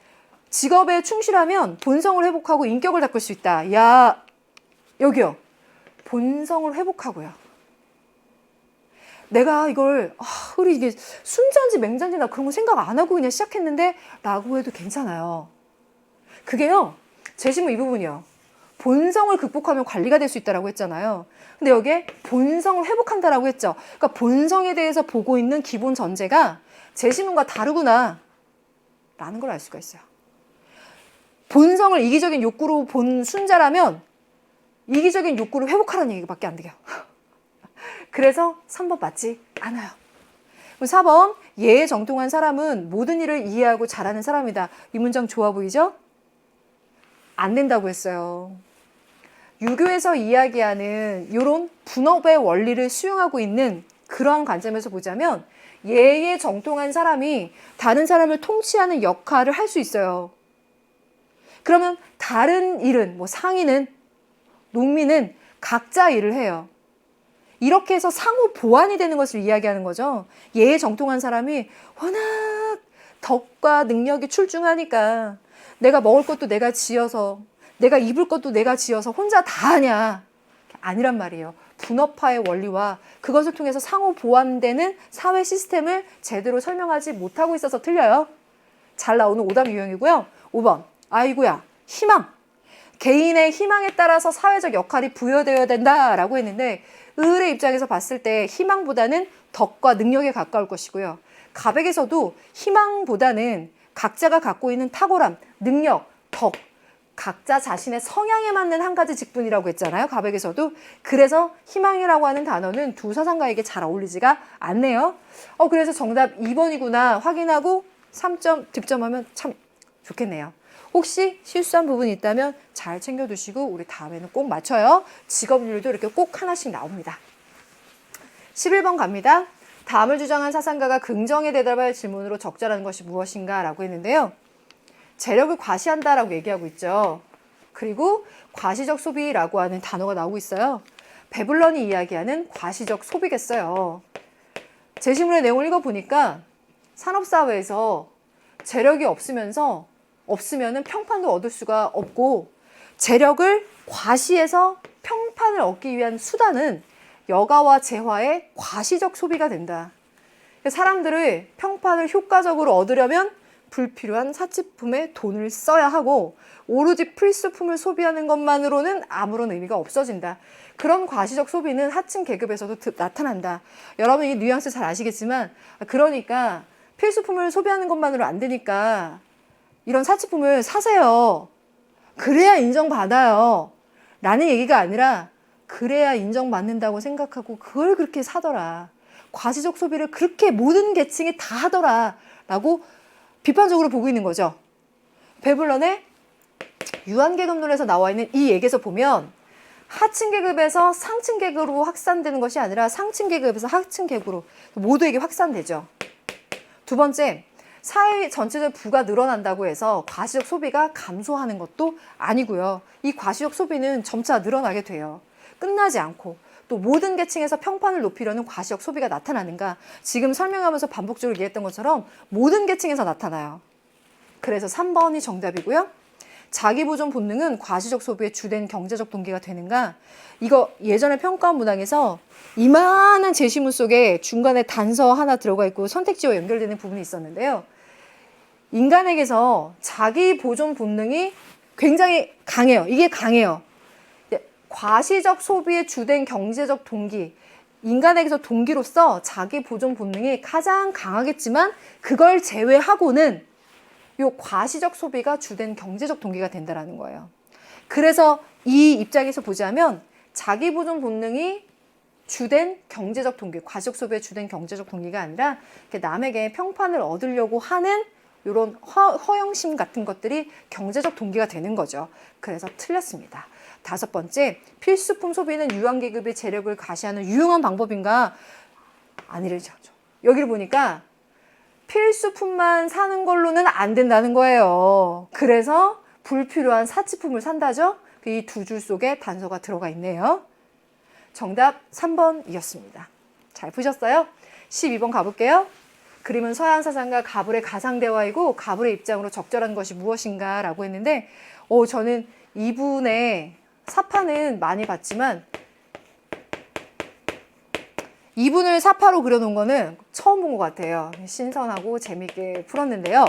직업에 충실하면 본성을 회복하고 인격을 닦을 수 있다. 야, 여기요. 본성을 회복하고요. 내가 이걸 우리 이게 순자인지 맹자인지 나 그런 거 생각 안 하고 그냥 시작했는데 라고 해도 괜찮아요. 그게요. 재심은 이 부분이요. 본성을 극복하면 관리가 될 수 있다라고 했잖아요. 근데 여기에 본성을 회복한다라고 했죠. 그러니까 본성에 대해서 보고 있는 기본 전제가 재심문과 다르구나 라는 걸 알 수가 있어요. 본성을 이기적인 욕구로 본 순자라면 이기적인 욕구를 회복하라는 얘기밖에 안 돼요. 그래서 3번 맞지 않아요. 4번 예에 정통한 사람은 모든 일을 이해하고 잘하는 사람이다. 이 문장 좋아 보이죠? 안 된다고 했어요. 유교에서 이야기하는 이런 분업의 원리를 수용하고 있는 그러한 관점에서 보자면 예에 정통한 사람이 다른 사람을 통치하는 역할을 할 수 있어요. 그러면 다른 일은 뭐 상인은 농민은 각자 일을 해요. 이렇게 해서 상호 보완이 되는 것을 이야기하는 거죠. 예에 정통한 사람이 워낙 덕과 능력이 출중하니까 내가 먹을 것도 내가 지어서 내가 입을 것도 내가 지어서 혼자 다 하냐. 아니란 말이에요. 분업화의 원리와 그것을 통해서 상호 보완되는 사회 시스템을 제대로 설명하지 못하고 있어서 틀려요. 잘 나오는 오답 유형이고요. 5번, 아이고야, 희망. 개인의 희망에 따라서 사회적 역할이 부여되어야 된다라고 했는데 을의 입장에서 봤을 때 희망보다는 덕과 능력에 가까울 것이고요. 갑에게서도 희망보다는 각자가 갖고 있는 탁월함, 능력, 덕, 각자 자신의 성향에 맞는 한 가지 직분이라고 했잖아요. 갑에게서도. 그래서 희망이라고 하는 단어는 두 사상가에게 잘 어울리지가 않네요. 그래서 정답 2번이구나 확인하고 3점 득점하면 참 좋겠네요. 혹시 실수한 부분이 있다면 잘 챙겨두시고 우리 다음에는 꼭 맞춰요. 직업률도 이렇게 꼭 하나씩 나옵니다. 11번 갑니다. 다음을 주장한 사상가가 긍정에 대답할 질문으로 적절한 것이 무엇인가 라고 했는데요. 재력을 과시한다라고 얘기하고 있죠. 그리고 과시적 소비라고 하는 단어가 나오고 있어요. 베블런이 이야기하는 과시적 소비겠어요. 제시문의 내용을 읽어보니까 산업사회에서 재력이 없으면은 평판도 얻을 수가 없고 재력을 과시해서 평판을 얻기 위한 수단은 여가와 재화의 과시적 소비가 된다. 사람들의 평판을 효과적으로 얻으려면 불필요한 사치품에 돈을 써야 하고 오로지 필수품을 소비하는 것만으로는 아무런 의미가 없어진다. 그런 과시적 소비는 하층 계급에서도 나타난다. 여러분 이 뉘앙스 잘 아시겠지만 그러니까 필수품을 소비하는 것만으로 안 되니까 이런 사치품을 사세요. 그래야 인정받아요. 라는 얘기가 아니라 그래야 인정받는다고 생각하고 그걸 그렇게 사더라. 과시적 소비를 그렇게 모든 계층이 다 하더라. 라고 비판적으로 보고 있는 거죠. 베블런의 유한계급론에서 나와 있는 이 얘기에서 보면 하층 계급에서 상층 계급으로 확산되는 것이 아니라 상층 계급에서 하층 계급으로 모두에게 확산되죠. 두 번째, 사회 전체적 부가 늘어난다고 해서 과시적 소비가 감소하는 것도 아니고요. 이 과시적 소비는 점차 늘어나게 돼요. 끝나지 않고 또 모든 계층에서 평판을 높이려는 과시적 소비가 나타나는가? 지금 설명하면서 반복적으로 얘기했던 것처럼 모든 계층에서 나타나요. 그래서 3번이 정답이고요. 자기보존 본능은 과시적 소비의 주된 경제적 동기가 되는가? 이거 예전에 평가 문항에서 이만한 제시문 속에 중간에 단서 하나 들어가 있고 선택지와 연결되는 부분이 있었는데요. 인간에게서 자기보존 본능이 굉장히 강해요. 이게 강해요. 과시적 소비의 주된 경제적 동기, 인간에게서 동기로서 자기 보존 본능이 가장 강하겠지만 그걸 제외하고는 요 과시적 소비가 주된 경제적 동기가 된다는 거예요. 그래서 이 입장에서 보자면 자기 보존 본능이 주된 경제적 동기, 과시적 소비의 주된 경제적 동기가 아니라 남에게 평판을 얻으려고 하는 이런 허영심 같은 것들이 경제적 동기가 되는 거죠. 그래서 틀렸습니다. 5번째, 필수품 소비는 유한계급의 재력을 과시하는 유용한 방법인가? 아니래죠. 여기를 보니까 필수품만 사는 걸로는 안 된다는 거예요. 그래서 불필요한 사치품을 산다죠. 이 두 줄 속에 단서가 들어가 있네요. 정답 3번이었습니다. 잘 푸셨어요? 12번 가볼게요. 그림은 서양 사상가 가불의 가상대화이고 가불의 입장으로 적절한 것이 무엇인가 라고 했는데 저는 이분의 사파는 많이 봤지만 이분을 사파로 그려놓은 거는 처음 본 것 같아요. 신선하고 재밌게 풀었는데요.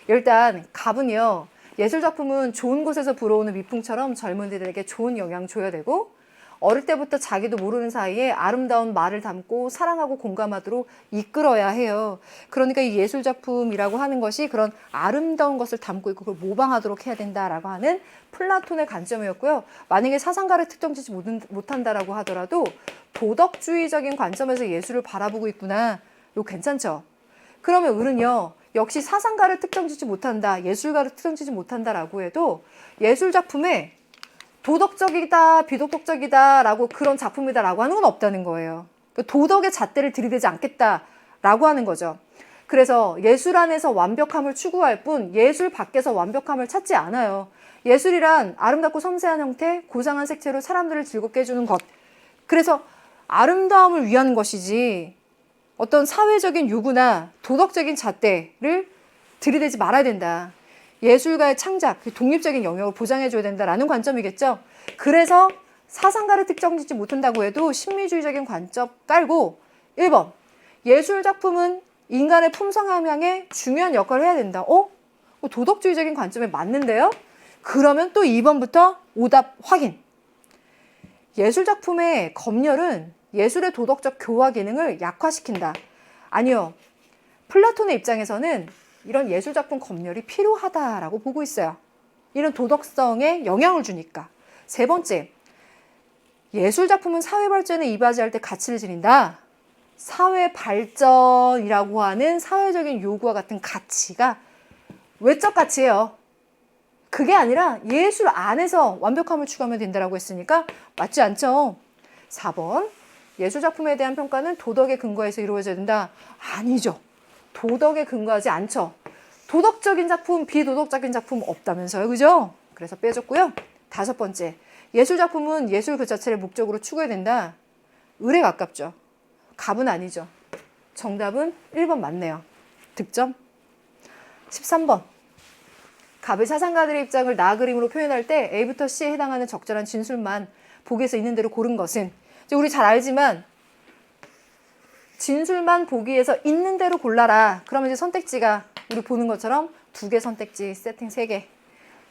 일단 갑은요. 예술작품은 좋은 곳에서 불어오는 미풍처럼 젊은이들에게 좋은 영향을 줘야 되고 어릴 때부터 자기도 모르는 사이에 아름다운 말을 담고 사랑하고 공감하도록 이끌어야 해요. 그러니까 이 예술작품이라고 하는 것이 그런 아름다운 것을 담고 있고 그걸 모방하도록 해야 된다라고 하는 플라톤의 관점이었고요. 만약에 사상가를 특정짓지 못한다라고 하더라도 도덕주의적인 관점에서 예술을 바라보고 있구나. 이거 괜찮죠? 그러면 을은요. 역시 사상가를 특정짓지 못한다, 예술가를 특정짓지 못한다라고 해도 예술작품에 도덕적이다, 비도덕적이다 라고 그런 작품이다 라고 하는 건 없다는 거예요. 도덕의 잣대를 들이대지 않겠다라고 하는 거죠. 그래서 예술 안에서 완벽함을 추구할 뿐 예술 밖에서 완벽함을 찾지 않아요. 예술이란 아름답고 섬세한 형태, 고상한 색채로 사람들을 즐겁게 해주는 것. 그래서 아름다움을 위한 것이지 어떤 사회적인 요구나 도덕적인 잣대를 들이대지 말아야 된다. 예술가의 창작, 독립적인 영역을 보장해줘야 된다라는 관점이겠죠. 그래서 사상가를 특정짓지 못한다고 해도 심리주의적인 관점 깔고 1번 예술작품은 인간의 품성 함양에 중요한 역할을 해야 된다. 도덕주의적인 관점에 맞는데요? 그러면 또 2번부터 오답 확인. 예술작품의 검열은 예술의 도덕적 교화 기능을 약화시킨다. 아니요. 플라톤의 입장에서는 이런 예술작품 검열이 필요하다라고 보고 있어요. 이런 도덕성에 영향을 주니까. 3번째, 예술작품은 사회 발전에 이바지할 때 가치를 지닌다. 사회 발전이라고 하는 사회적인 요구와 같은 가치가 외적 가치예요. 그게 아니라 예술 안에서 완벽함을 추구하면 된다고 했으니까 맞지 않죠. 4번, 예술작품에 대한 평가는 도덕에 근거해서 이루어져야 된다. 아니죠. 도덕에 근거하지 않죠. 도덕적인 작품, 비도덕적인 작품 없다면서요. 그죠? 그래서 빼줬고요. 5번째, 예술작품은 예술 그 자체를 목적으로 추구해야 된다. 을에 가깝죠. 갑은 아니죠. 정답은 1번 맞네요. 득점. 13번. 갑의 사상가들의 입장을 나 그림으로 표현할 때 A부터 C에 해당하는 적절한 진술만 보기에서 있는 대로 고른 것은, 우리 잘 알지만 진술만 보기에서 있는 대로 골라라. 그러면 이제 선택지가 우리 보는 것처럼 2개 선택지 세팅 3개,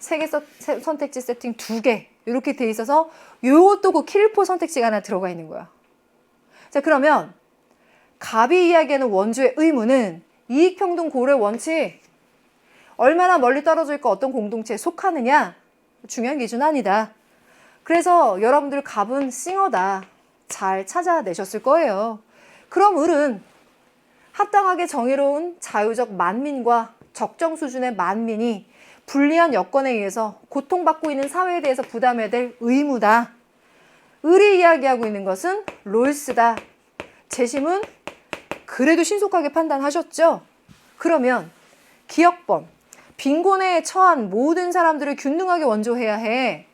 3개 선택지 세팅 2개 이렇게 돼 있어서 요것도 그 킬포 선택지가 하나 들어가 있는 거야. 자, 그러면 갑이 이야기하는 원주의 의무는 이익평등 고려의 원칙, 얼마나 멀리 떨어져 있고 어떤 공동체에 속하느냐 중요한 기준 아니다. 그래서 여러분들 갑은 싱어다. 잘 찾아내셨을 거예요. 그럼 을은 합당하게 정의로운 자유적 만민과 적정 수준의 만민이 불리한 여건에 의해서 고통받고 있는 사회에 대해서 부담해야 될 의무다. 을이 이야기하고 있는 것은 롤스다. 재심은 그래도 신속하게 판단하셨죠? 그러면 기억범, 빈곤에 처한 모든 사람들을 균등하게 원조해야 해.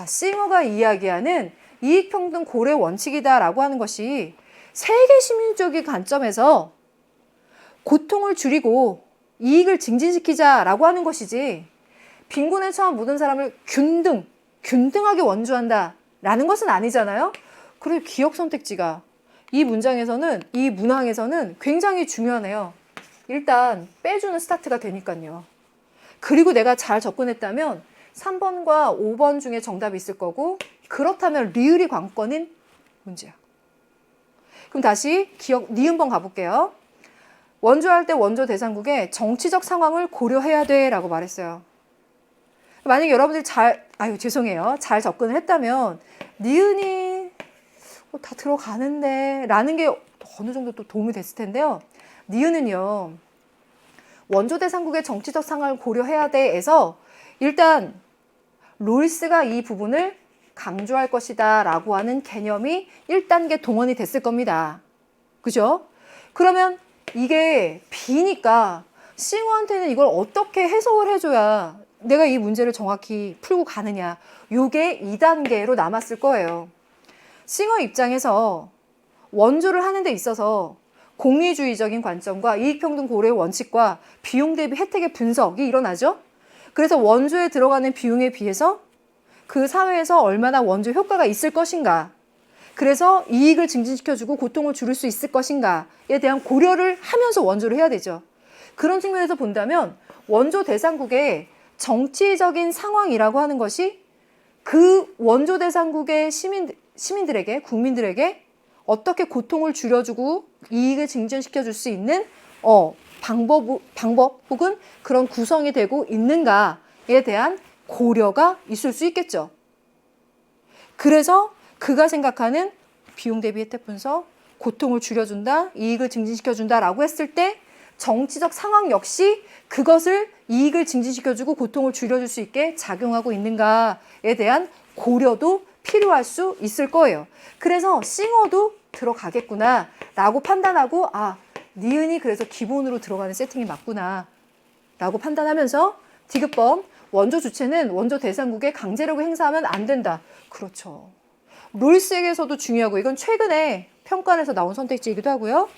싱어가 이야기하는 이익평등 고래 원칙이다라고 하는 것이 세계 시민주의 관점에서 고통을 줄이고 이익을 증진시키자라고 하는 것이지, 빈곤에 처한 모든 사람을 균등하게 원조한다라는 것은 아니잖아요. 그리고 기억 선택지가 이 문장에서는, 이 문항에서는 굉장히 중요하네요. 일단 빼주는 스타트가 되니까요. 그리고 내가 잘 접근했다면 3번과 5번 중에 정답이 있을 거고, 그렇다면 리을이 관건인 문제야. 그럼 다시 기억, 니은번 가볼게요. 원조할 때 원조 대상국의 정치적 상황을 고려해야 돼 라고 말했어요. 만약에 여러분들이 죄송해요. 잘 접근을 했다면 니은이 다 들어가는데 라는 게 어느 정도 또 도움이 됐을 텐데요. 니은은요, 원조 대상국의 정치적 상황을 고려해야 돼에서 일단 롤스가 이 부분을 강조할 것이다 라고 하는 개념이 1단계 동원이 됐을 겁니다. 그죠? 그러면 이게 B니까 싱어한테는 이걸 어떻게 해석을 해줘야 내가 이 문제를 정확히 풀고 가느냐, 요게 2단계로 남았을 거예요. 싱어 입장에서 원조를 하는 데 있어서 공리주의적인 관점과 이익평등 고려의 원칙과 비용 대비 혜택의 분석이 일어나죠. 그래서 원조에 들어가는 비용에 비해서 그 사회에서 얼마나 원조 효과가 있을 것인가, 그래서 이익을 증진시켜주고 고통을 줄일 수 있을 것인가에 대한 고려를 하면서 원조를 해야 되죠. 그런 측면에서 본다면 원조 대상국의 정치적인 상황이라고 하는 것이 그 원조 대상국의 시민들에게, 국민들에게 어떻게 고통을 줄여주고 이익을 증진시켜줄 수 있는 방법 혹은 그런 구성이 되고 있는가에 대한 고려가 있을 수 있겠죠. 그래서 그가 생각하는 비용 대비 혜택 분석, 고통을 줄여준다, 이익을 증진시켜준다 라고 했을 때 정치적 상황 역시 그것을 이익을 증진시켜주고 고통을 줄여줄 수 있게 작용하고 있는가에 대한 고려도 필요할 수 있을 거예요. 그래서 싱어도 들어가겠구나 라고 판단하고, 니은이 그래서 기본으로 들어가는 세팅이 맞구나 라고 판단하면서 디귿범, 원조 주체는 원조 대상국에 강제력을 행사하면 안 된다. 그렇죠. 롤스에게서도 중요하고, 이건 최근에 평가에서 나온 선택지이기도 하고요.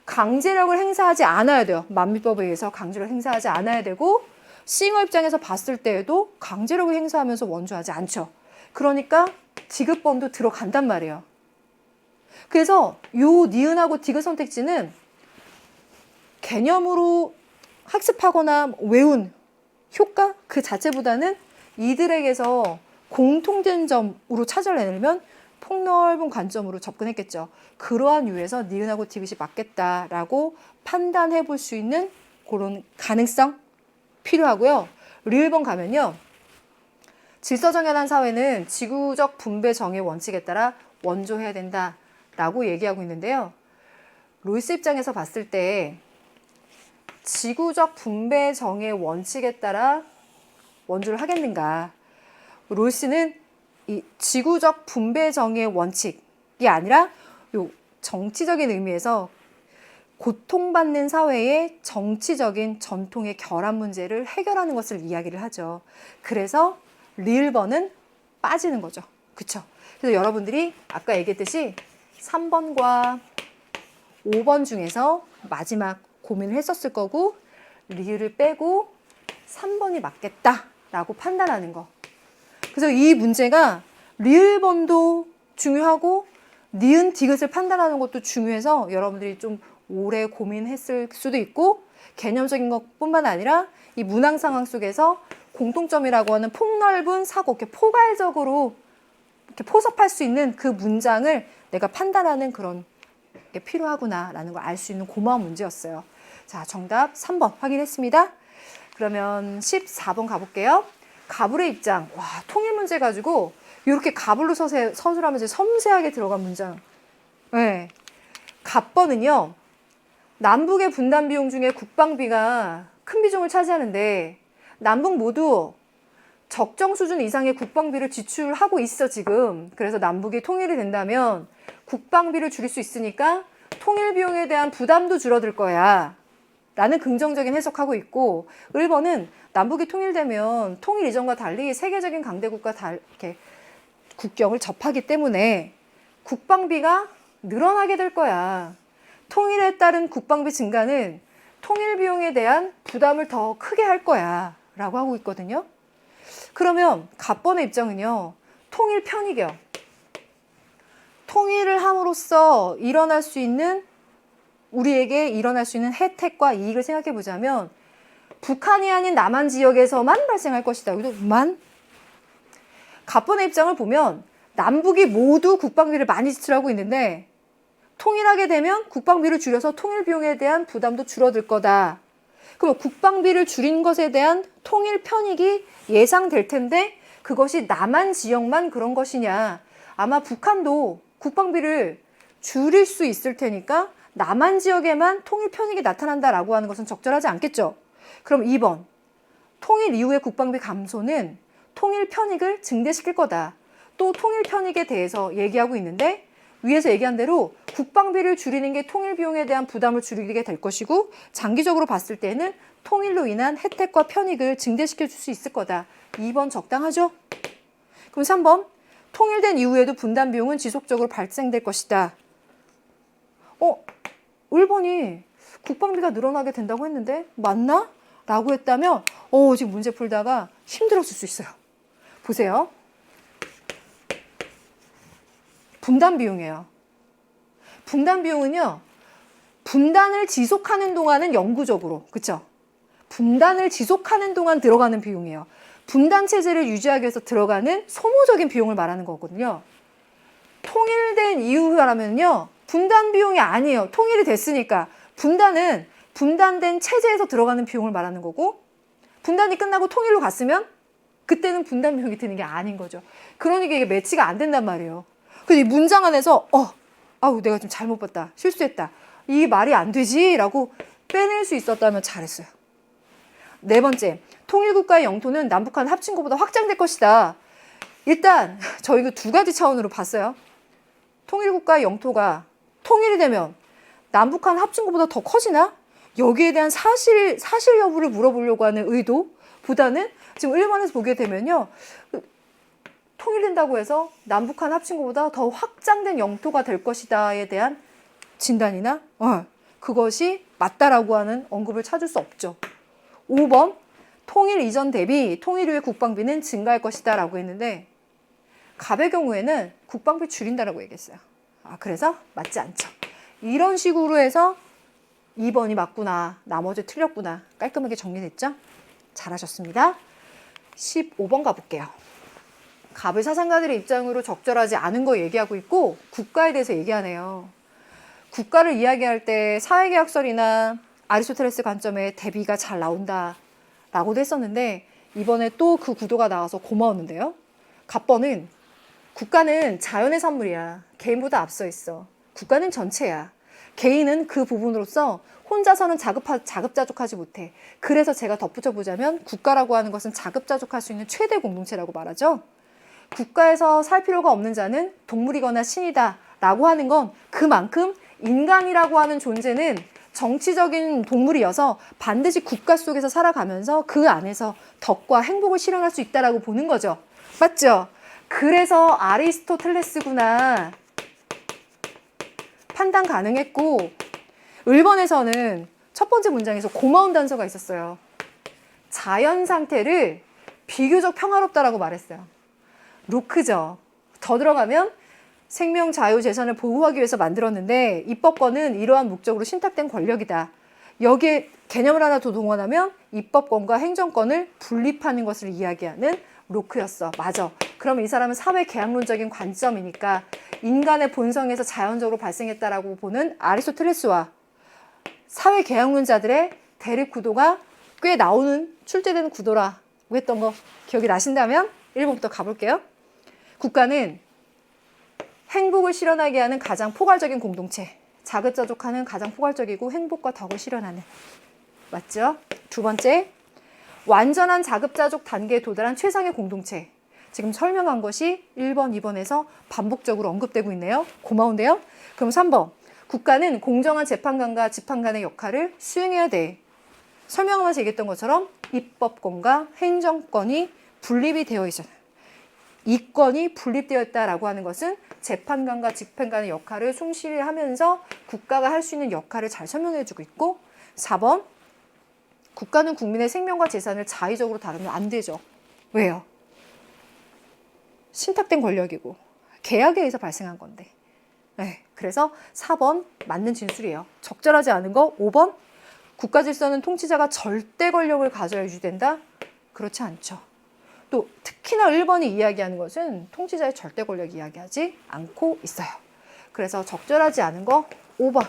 강제력을 행사하지 않아야 돼요. 만미법에 의해서 강제력을 행사하지 않아야 되고, 싱어 입장에서 봤을 때에도 강제력을 행사하면서 원조하지 않죠. 그러니까 디귿번도 들어간단 말이에요. 그래서 요 니은하고 디귿 선택지는 개념으로 학습하거나 외운 효과 그 자체보다는 이들에게서 공통된 점으로 찾아내려면 폭넓은 관점으로 접근했겠죠. 그러한 이유에서 니은하고 디귿이 맞겠다라고 판단해 볼 수 있는 그런 가능성 필요하고요. 리을번 가면요. 질서정연한 사회는 지구적 분배 정의 원칙에 따라 원조해야 된다라고 얘기하고 있는데요. 로이스 입장에서 봤을 때 지구적 분배 정의 원칙에 따라 원조를 하겠는가. 로이스는 이 지구적 분배 정의 원칙이 아니라 요 정치적인 의미에서 고통받는 사회의 정치적인 전통의 결합 문제를 해결하는 것을 이야기를 하죠. 그래서 리을번은 빠지는 거죠. 그쵸? 그래서 여러분들이 아까 얘기했듯이 3번과 5번 중에서 마지막 고민을 했었을 거고 리을을 빼고 3번이 맞겠다라고 판단하는 거. 그래서 이 문제가 리을번도 중요하고 니은 디귿을 판단하는 것도 중요해서 여러분들이 좀 오래 고민했을 수도 있고 개념적인 것뿐만 아니라 이 문항 상황 속에서 공통점이라고 하는 폭넓은 사고, 이렇게 포괄적으로 이렇게 포섭할 수 있는 그 문장을 내가 판단하는 그런 게 필요하구나라는 걸 알 수 있는 고마운 문제였어요. 자, 정답 3번 확인했습니다. 그러면 14번 가볼게요. 가불의 입장. 와, 통일 문제 가지고 이렇게 가불로 서술하면서 섬세하게 들어간 문장. 네. 갑번은요. 남북의 분담 비용 중에 국방비가 큰 비중을 차지하는데 남북 모두 적정 수준 이상의 국방비를 지출하고 있어 지금. 그래서 남북이 통일이 된다면 국방비를 줄일 수 있으니까 통일 비용에 대한 부담도 줄어들 거야 라는 긍정적인 해석하고 있고, 1번은 남북이 통일되면 통일 이전과 달리 세계적인 강대국과 이렇게 국경을 접하기 때문에 국방비가 늘어나게 될 거야. 통일에 따른 국방비 증가는 통일 비용에 대한 부담을 더 크게 할 거야 라고 하고 있거든요. 그러면 갑번의 입장은요. 통일 편익이요. 통일을 함으로써 우리에게 일어날 수 있는 혜택과 이익을 생각해 보자면 북한이 아닌 남한 지역에서만 발생할 것이다. 여기도 갑번의 입장을 보면 남북이 모두 국방비를 많이 지출하고 있는데 통일하게 되면 국방비를 줄여서 통일 비용에 대한 부담도 줄어들 거다. 그럼 국방비를 줄인 것에 대한 통일 편익이 예상될 텐데 그것이 남한 지역만 그런 것이냐. 아마 북한도 국방비를 줄일 수 있을 테니까 남한 지역에만 통일 편익이 나타난다라고 하는 것은 적절하지 않겠죠. 그럼 2번. 통일 이후의 국방비 감소는 통일 편익을 증대시킬 거다. 또 통일 편익에 대해서 얘기하고 있는데 위에서 얘기한 대로 국방비를 줄이는 게 통일 비용에 대한 부담을 줄이게 될 것이고 장기적으로 봤을 때는 통일로 인한 혜택과 편익을 증대시켜 줄 수 있을 거다. 2번 적당하죠? 그럼 3번. 통일된 이후에도 분담 비용은 지속적으로 발생될 것이다. 1번이 국방비가 늘어나게 된다고 했는데 맞나? 라고 했다면 지금 문제 풀다가 힘들었을 수 있어요. 보세요. 분담 비용이에요. 분담 비용은요. 분단을 지속하는 동안은 영구적으로, 그쵸? 분단을 지속하는 동안 들어가는 비용이에요. 분단 체제를 유지하기 위해서 들어가는 소모적인 비용을 말하는 거거든요. 통일된 이후라면요. 분단 비용이 아니에요. 통일이 됐으니까. 분단은 분단된 체제에서 들어가는 비용을 말하는 거고 분단이 끝나고 통일로 갔으면 그때는 분단 비용이 드는 게 아닌 거죠. 그러니까 이게 매치가 안 된단 말이에요. 근데 이 문장 안에서 내가 좀 잘못 봤다. 실수했다. 이 말이 안 되지 라고 빼낼 수 있었다면 잘했어요. 4번째, 통일국가의 영토는 남북한 합친 것보다 확장될 것이다. 일단 저 이거 2가지 차원으로 봤어요. 통일국가의 영토가 통일이 되면 남북한 합친 것보다 더 커지나? 여기에 대한 사실 여부를 물어보려고 하는 의도보다는 지금 1번에서 보게 되면요. 통일된다고 해서 남북한 합친 것보다 더 확장된 영토가 될 것이다에 대한 진단이나 그것이 맞다라고 하는 언급을 찾을 수 없죠. 5번 통일 이전 대비 통일 후의 국방비는 증가할 것이다 라고 했는데 갑의 경우에는 국방비 줄인다라고 얘기했어요. 그래서 맞지 않죠. 이런 식으로 해서 2번이 맞구나. 나머지 틀렸구나. 깔끔하게 정리됐죠? 잘하셨습니다. 15번 가볼게요. 갑의 사상가들의 입장으로 적절하지 않은 거 얘기하고 있고 국가에 대해서 얘기하네요. 국가를 이야기할 때 사회계약설이나 아리스토텔레스 관점에 대비가 잘 나온다라고도 했었는데 이번에 또 그 구도가 나와서 고마웠는데요. 갑번은 국가는 자연의 산물이야. 개인보다 앞서 있어. 국가는 전체야. 개인은 그 부분으로서 혼자서는 자급자족하지 못해. 그래서 제가 덧붙여보자면 국가라고 하는 것은 자급자족할 수 있는 최대 공동체라고 말하죠. 국가에서 살 필요가 없는 자는 동물이거나 신이다 라고 하는 건 그만큼 인간이라고 하는 존재는 정치적인 동물이어서 반드시 국가 속에서 살아가면서 그 안에서 덕과 행복을 실현할 수 있다라고 보는 거죠. 맞죠? 그래서 아리스토텔레스구나 판단 가능했고 1번에서는 첫 번째 문장에서 고마운 단서가 있었어요. 자연 상태를 비교적 평화롭다라고 말했어요. 로크죠. 더 들어가면 생명, 자유, 재산을 보호하기 위해서 만들었는데 입법권은 이러한 목적으로 신탁된 권력이다. 여기에 개념을 하나 더 동원하면 입법권과 행정권을 분립하는 것을 이야기하는 로크였어. 맞아. 그럼 이 사람은 사회계약론적인 관점이니까 인간의 본성에서 자연적으로 발생했다라고 보는 아리스토텔레스와 사회계약론자들의 대립 구도가 꽤 나오는 출제되는 구도라고 했던 거 기억이 나신다면 1번부터 가볼게요. 국가는 행복을 실현하게 하는 가장 포괄적인 공동체. 자급자족하는 가장 포괄적이고 행복과 덕을 실현하는. 맞죠? 두 번째, 완전한 자급자족 단계에 도달한 최상의 공동체. 지금 설명한 것이 1번, 2번에서 반복적으로 언급되고 있네요. 고마운데요? 그럼 3번. 국가는 공정한 재판관과 지판관의 역할을 수행해야 돼. 설명하면서 얘기했던 것처럼 입법권과 행정권이 분립이 되어 있어요. 이권이 분립되어 있다라고 하는 것은 재판관과 집행관의 역할을 충실히 하면서 국가가 할 수 있는 역할을 잘 설명해주고 있고 4번 국가는 국민의 생명과 재산을 자의적으로 다루면 안 되죠. 왜요? 신탁된 권력이고 계약에 의해서 발생한 건데. 네, 그래서 4번 맞는 진술이에요. 적절하지 않은 거 5번 국가 질서는 통치자가 절대 권력을 가져야 유지된다? 그렇지 않죠. 또 특히나 1번이 이야기하는 것은 통치자의 절대 권력 이야기하지 않고 있어요. 그래서 적절하지 않은 거 5번.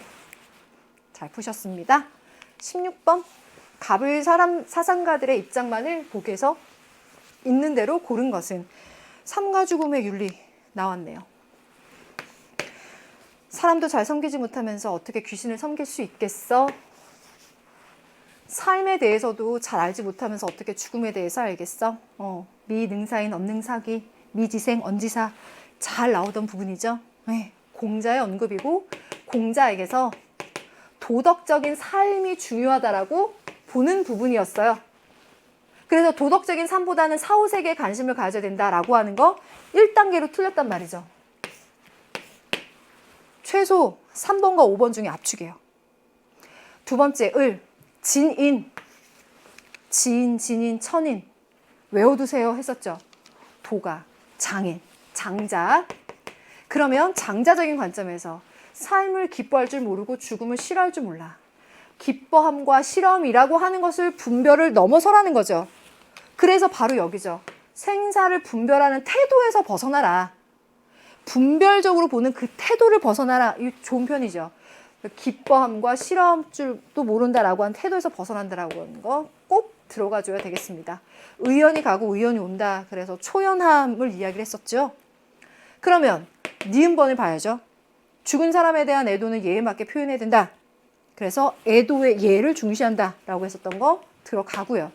잘 푸셨습니다. 16번. 갑을 사상가들의 입장만을 보게서 있는 대로 고른 것은 삶과 죽음의 윤리 나왔네요. 사람도 잘 섬기지 못하면서 어떻게 귀신을 섬길 수 있겠어? 삶에 대해서도 잘 알지 못하면서 어떻게 죽음에 대해서 알겠어? 미능사인 언능사기, 미지생 언지사 잘 나오던 부분이죠. 네, 공자의 언급이고 공자에게서 도덕적인 삶이 중요하다라고 보는 부분이었어요. 그래서 도덕적인 삶보다는 사후세계에 관심을 가져야 된다라고 하는 거 1단계로 틀렸단 말이죠. 최소 3번과 5번 중에 압축이에요. 두 번째 을, 진인, 지인, 진인, 천인 외워두세요 했었죠. 도가, 장인, 장자. 그러면 장자적인 관점에서 삶을 기뻐할 줄 모르고 죽음을 싫어할 줄 몰라. 기뻐함과 싫어함이라고 하는 것을 분별을 넘어서라는 거죠. 그래서 바로 여기죠. 생사를 분별하는 태도에서 벗어나라. 분별적으로 보는 그 태도를 벗어나라. 이 좋은 편이죠. 기뻐함과 싫어할 줄도 모른다라고 한 태도에서 벗어난다라고 하는 거 꼭 들어가 줘야 되겠습니다. 의연이 가고 의연이 온다. 그래서 초연함을 이야기를 했었죠. 그러면 니은번을 봐야죠. 죽은 사람에 대한 애도는 예에 맞게 표현해야 된다. 그래서 애도의 예를 중시한다라고 했었던 거 들어가고요.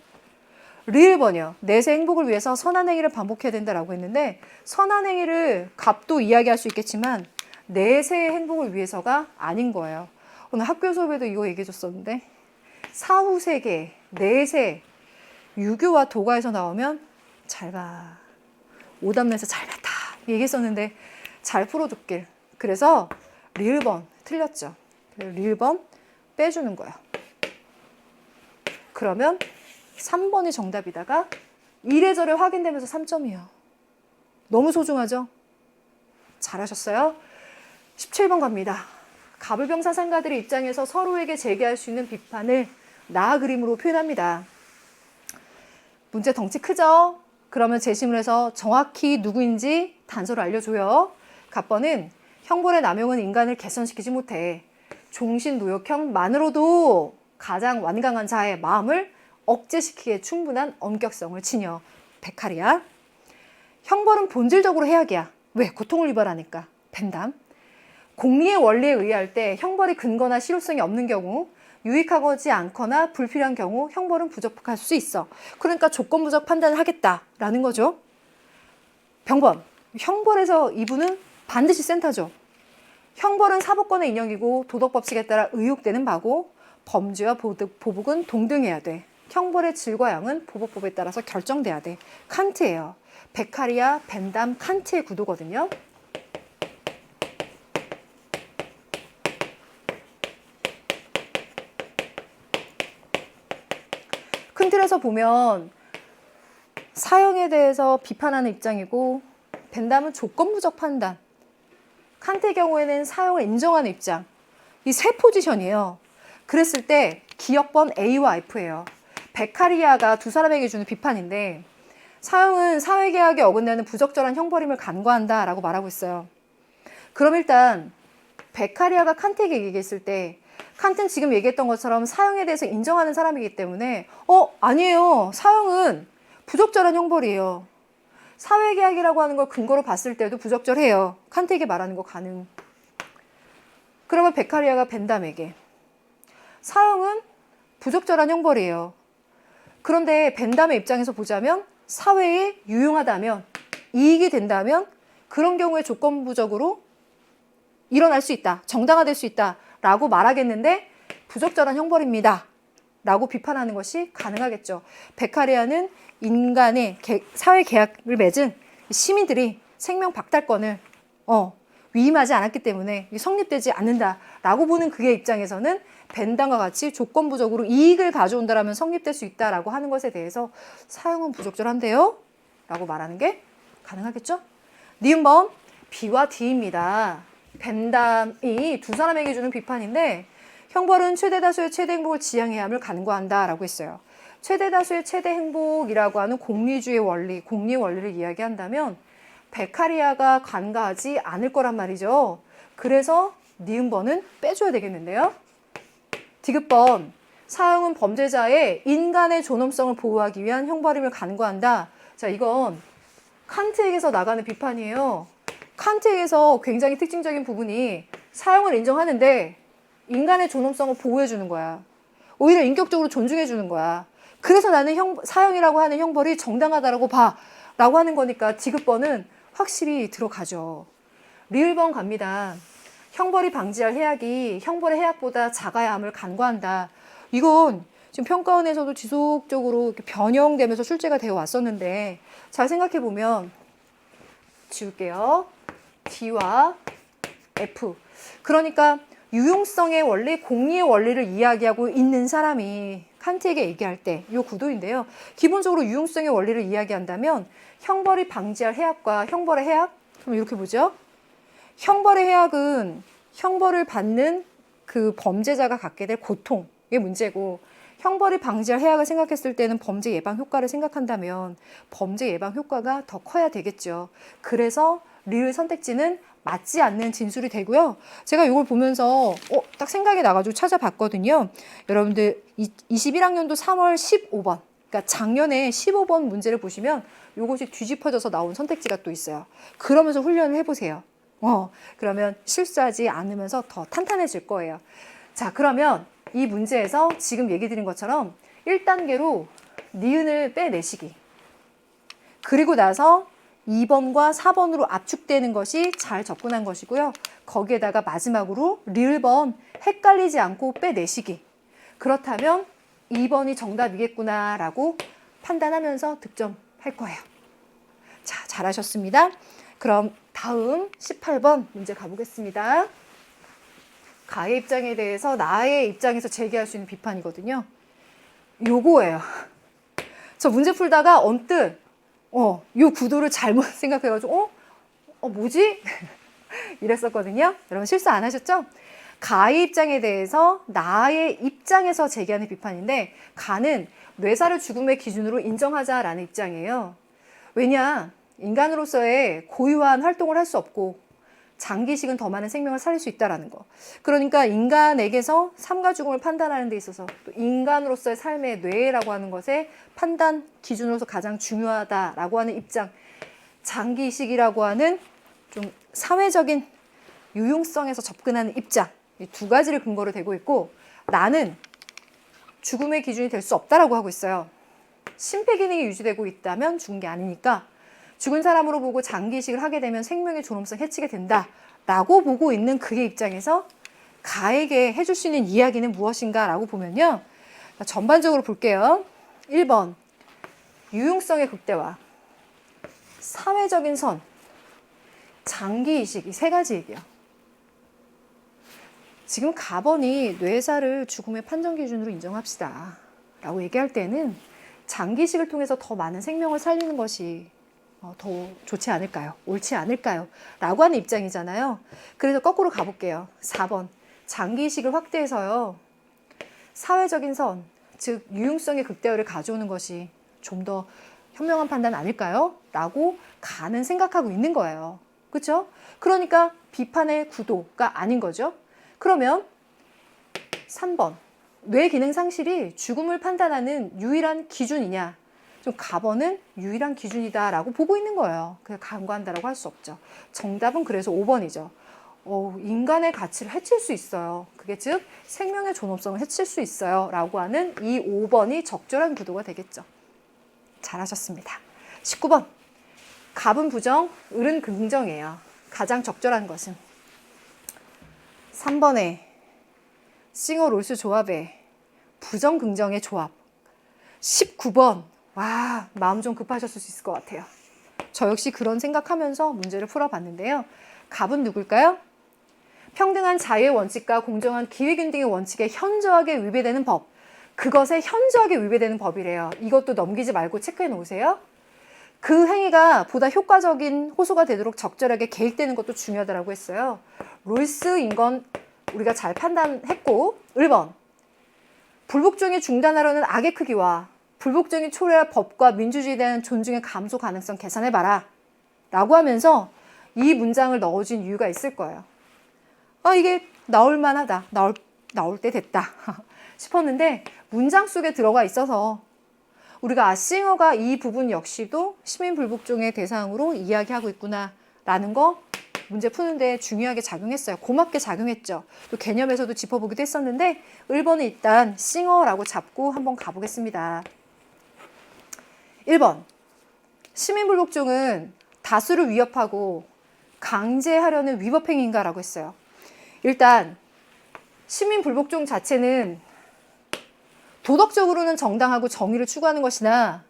리을번이요. 내세 행복을 위해서 선한 행위를 반복해야 된다라고 했는데 선한 행위를 갑도 이야기할 수 있겠지만 내세의 행복을 위해서가 아닌 거예요. 오늘 학교 수업에도 이거 얘기해 줬었는데 사후세계, 내세, 유교와 도가에서 나오면 잘 봐. 오답내서 잘 봤다. 얘기했었는데 잘 풀어줬길. 그래서 리을번 틀렸죠. 리을번 빼주는 거예요. 그러면 3번이 정답이다가 이래저래 확인되면서 3점이에요. 너무 소중하죠? 잘하셨어요. 17번 갑니다. 가불병사 상가들의 입장에서 서로에게 제기할 수 있는 비판을 나아 그림으로 표현합니다. 문제 덩치 크죠? 그러면 재심을 해서 정확히 누구인지 단서를 알려줘요. 갑번은 형벌의 남용은 인간을 개선시키지 못해. 종신노역형만으로도 가장 완강한 자의 마음을 억제시키기에 충분한 엄격성을 지녀. 베카리아. 형벌은 본질적으로 해악이야. 왜? 고통을 유발하니까. 벤담. 공리의 원리에 의할 때 형벌이 근거나 실효성이 없는 경우, 유익하지 않거나 불필요한 경우 형벌은 부적할 수 있어. 그러니까 조건부적 판단을 하겠다라는 거죠. 병번. 형벌에서 이분은 반드시 센터죠. 형벌은 사법권의 인형이고 도덕법칙에 따라 의혹되는 바고 범죄와 보복은 동등해야 돼. 형벌의 질과 양은 보복법에 따라서 결정돼야 돼. 칸트예요. 베카리아, 벤담, 칸트의 구도거든요. 큰 틀에서 보면 사형에 대해서 비판하는 입장이고 벤담은 조건부적 판단, 칸트의 경우에는 사형을 인정하는 입장. 이 세 포지션이에요. 그랬을 때 기억번 A와 F예요. 베카리아가 두 사람에게 주는 비판인데 사형은 사회계약에 어긋나는 부적절한 형벌임을 간과한다 라고 말하고 있어요. 그럼 일단 베카리아가 칸트에게 얘기했을 때 칸트는 지금 얘기했던 것처럼 사형에 대해서 인정하는 사람이기 때문에 아니에요. 사형은 부적절한 형벌이에요. 사회계약이라고 하는 걸 근거로 봤을 때도 부적절해요. 칸트에게 말하는 거 가능. 그러면 베카리아가 벤담에게 사형은 부적절한 형벌이에요. 그런데 벤담의 입장에서 보자면 사회에 유용하다면, 이익이 된다면 그런 경우에 조건부적으로 일어날 수 있다. 정당화될 수 있다. 라고 말하겠는데 부적절한 형벌입니다. 라고 비판하는 것이 가능하겠죠. 베카리아는 인간의 사회계약을 맺은 시민들이 생명 박탈권을 위임하지 않았기 때문에 성립되지 않는다라고 보는 그의 입장에서는 벤담과 같이 조건부적으로 이익을 가져온다라면 성립될 수 있다라고 하는 것에 대해서 사형은 부적절한데요? 라고 말하는 게 가능하겠죠? 니은번 B와 D입니다. 벤담이 두 사람에게 주는 비판인데 형벌은 최대 다수의 최대 행복을 지향해야 함을 간과한다라고 했어요. 최대 다수의 최대 행복이라고 하는 공리주의 원리, 공리의 원리를 이야기한다면 베카리아가 간과하지 않을 거란 말이죠. 그래서 니은번은 빼줘야 되겠는데요. 디귿번, 사형은 범죄자의 인간의 존엄성을 보호하기 위한 형벌임을 간과한다. 자, 이건 칸트에게서 나가는 비판이에요. 칸트에게서 굉장히 특징적인 부분이 사형을 인정하는데 인간의 존엄성을 보호해주는 거야. 오히려 인격적으로 존중해주는 거야. 그래서 나는 사형이라고 하는 형벌이 정당하다라고 봐. 라고 하는 거니까 디귿번은 확실히 들어가죠. 리을번 갑니다. 형벌이 방지할 해악이 형벌의 해악보다 작아야 함을 간과한다. 이건 지금 평가원에서도 지속적으로 이렇게 변형되면서 출제가 되어 왔었는데 잘 생각해보면 지울게요. D와 F. 그러니까 유용성의 원리, 공리의 원리를 이야기하고 있는 사람이 칸트에게 얘기할 때 이 구도인데요. 기본적으로 유용성의 원리를 이야기한다면 형벌이 방지할 해악과 형벌의 해악? 그럼 이렇게 보죠. 형벌의 해악은 형벌을 받는 그 범죄자가 갖게 될 고통의 문제고 형벌이 방지할 해악을 생각했을 때는 범죄 예방 효과를 생각한다면 범죄 예방 효과가 더 커야 되겠죠. 그래서 리을 선택지는 맞지 않는 진술이 되고요. 제가 이걸 보면서 딱 생각이 나가지고 찾아봤거든요. 여러분들 21학년도 3월 15번, 그러니까 작년에 15번 문제를 보시면 이것이 뒤집어져서 나온 선택지가 또 있어요. 그러면서 훈련을 해보세요. 그러면 실수하지 않으면서 더 탄탄해질 거예요. 자, 그러면 이 문제에서 지금 얘기 드린 것처럼 1단계로 니은을 빼내시기. 그리고 나서 2번과 4번으로 압축되는 것이 잘 접근한 것이고요. 거기에다가 마지막으로 리을번 헷갈리지 않고 빼내시기. 그렇다면 2번이 정답이겠구나라고 판단하면서 득점할 거예요. 자, 잘하셨습니다. 그럼 다음 18번 문제 가보겠습니다. 가의 입장에 대해서 나의 입장에서 제기할 수 있는 비판이거든요. 요거예요. 저 문제 풀다가 언뜻 요 구도를 잘못 생각해가지고, 뭐지? 이랬었거든요. 여러분 실수 안 하셨죠? 가의 입장에 대해서 나의 입장에서 제기하는 비판인데, 가는 뇌사를 죽음의 기준으로 인정하자라는 입장이에요. 왜냐? 인간으로서의 고유한 활동을 할 수 없고 장기식은 더 많은 생명을 살릴 수 있다는 거. 그러니까 인간에게서 삶과 죽음을 판단하는 데 있어서 또 인간으로서의 삶의 뇌라고 하는 것의 판단 기준으로서 가장 중요하다라고 하는 입장. 장기식이라고 하는 좀 사회적인 유용성에서 접근하는 입장. 이 두 가지를 근거로 대고 있고, 나는 죽음의 기준이 될 수 없다라고 하고 있어요. 심폐기능이 유지되고 있다면 죽은 게 아니니까 죽은 사람으로 보고 장기이식을 하게 되면 생명의 존엄성 해치게 된다라고 보고 있는 그의 입장에서 가에게 해줄 수 있는 이야기는 무엇인가라고 보면요. 전반적으로 볼게요. 1번, 유용성의 극대화, 사회적인 선, 장기이식, 이 세 가지 얘기예요. 지금 가번이 뇌사를 죽음의 판정 기준으로 인정합시다 라고 얘기할 때는 장기식을 통해서 더 많은 생명을 살리는 것이 더 좋지 않을까요? 옳지 않을까요? 라고 하는 입장이잖아요. 그래서 거꾸로 가볼게요. 4번, 장기식을 확대해서요. 사회적인 선, 즉 유용성의 극대화를 가져오는 것이 좀 더 현명한 판단 아닐까요? 라고 가는 생각하고 있는 거예요. 그렇죠? 그러니까 비판의 구도가 아닌 거죠. 그러면 3번, 뇌 기능 상실이 죽음을 판단하는 유일한 기준이냐? 좀 가번은 유일한 기준이다라고 보고 있는 거예요. 그래서 간과한다라고 할 수 없죠. 정답은 그래서 5번이죠. 인간의 가치를 해칠 수 있어요. 그게 즉 생명의 존엄성을 해칠 수 있어요. 라고 하는 이 5번이 적절한 구도가 되겠죠. 잘하셨습니다. 19번, 갑은 부정, 을은 긍정이에요. 가장 적절한 것은 3번에 싱어 롤스 조합의 부정 긍정의 조합. 19번, 와, 마음 좀 급하셨을 수 있을 것 같아요. 저 역시 그런 생각하면서 문제를 풀어봤는데요. 갑은 누굴까요? 평등한 자유의 원칙과 공정한 기회균등의 원칙에 현저하게 위배되는 법. 그것에 현저하게 위배되는 법이래요. 이것도 넘기지 말고 체크해 놓으세요. 그 행위가 보다 효과적인 호소가 되도록 적절하게 계획되는 것도 중요하다고 했어요. 롤스인 건 우리가 잘 판단했고, 1번, 불복종이 중단하려는 악의 크기와 불복종이 초래할 법과 민주주의에 대한 존중의 감소 가능성 계산해봐라 라고 하면서 이 문장을 넣어준 이유가 있을 거예요. 이게 나올 만하다, 나올 때 됐다 싶었는데 문장 속에 들어가 있어서 우리가 싱어가 이 부분 역시도 시민 불복종의 대상으로 이야기하고 있구나 라는 거 문제 푸는데 중요하게 작용했어요. 고맙게 작용했죠. 또 개념에서도 짚어보기도 했었는데 1번은 일단 싱어라고 잡고 한번 가보겠습니다. 1번, 시민 불복종은 다수를 위협하고 강제하려는 위법행위인가라고 했어요. 일단 시민 불복종 자체는 도덕적으로는 정당하고 정의를 추구하는 것이나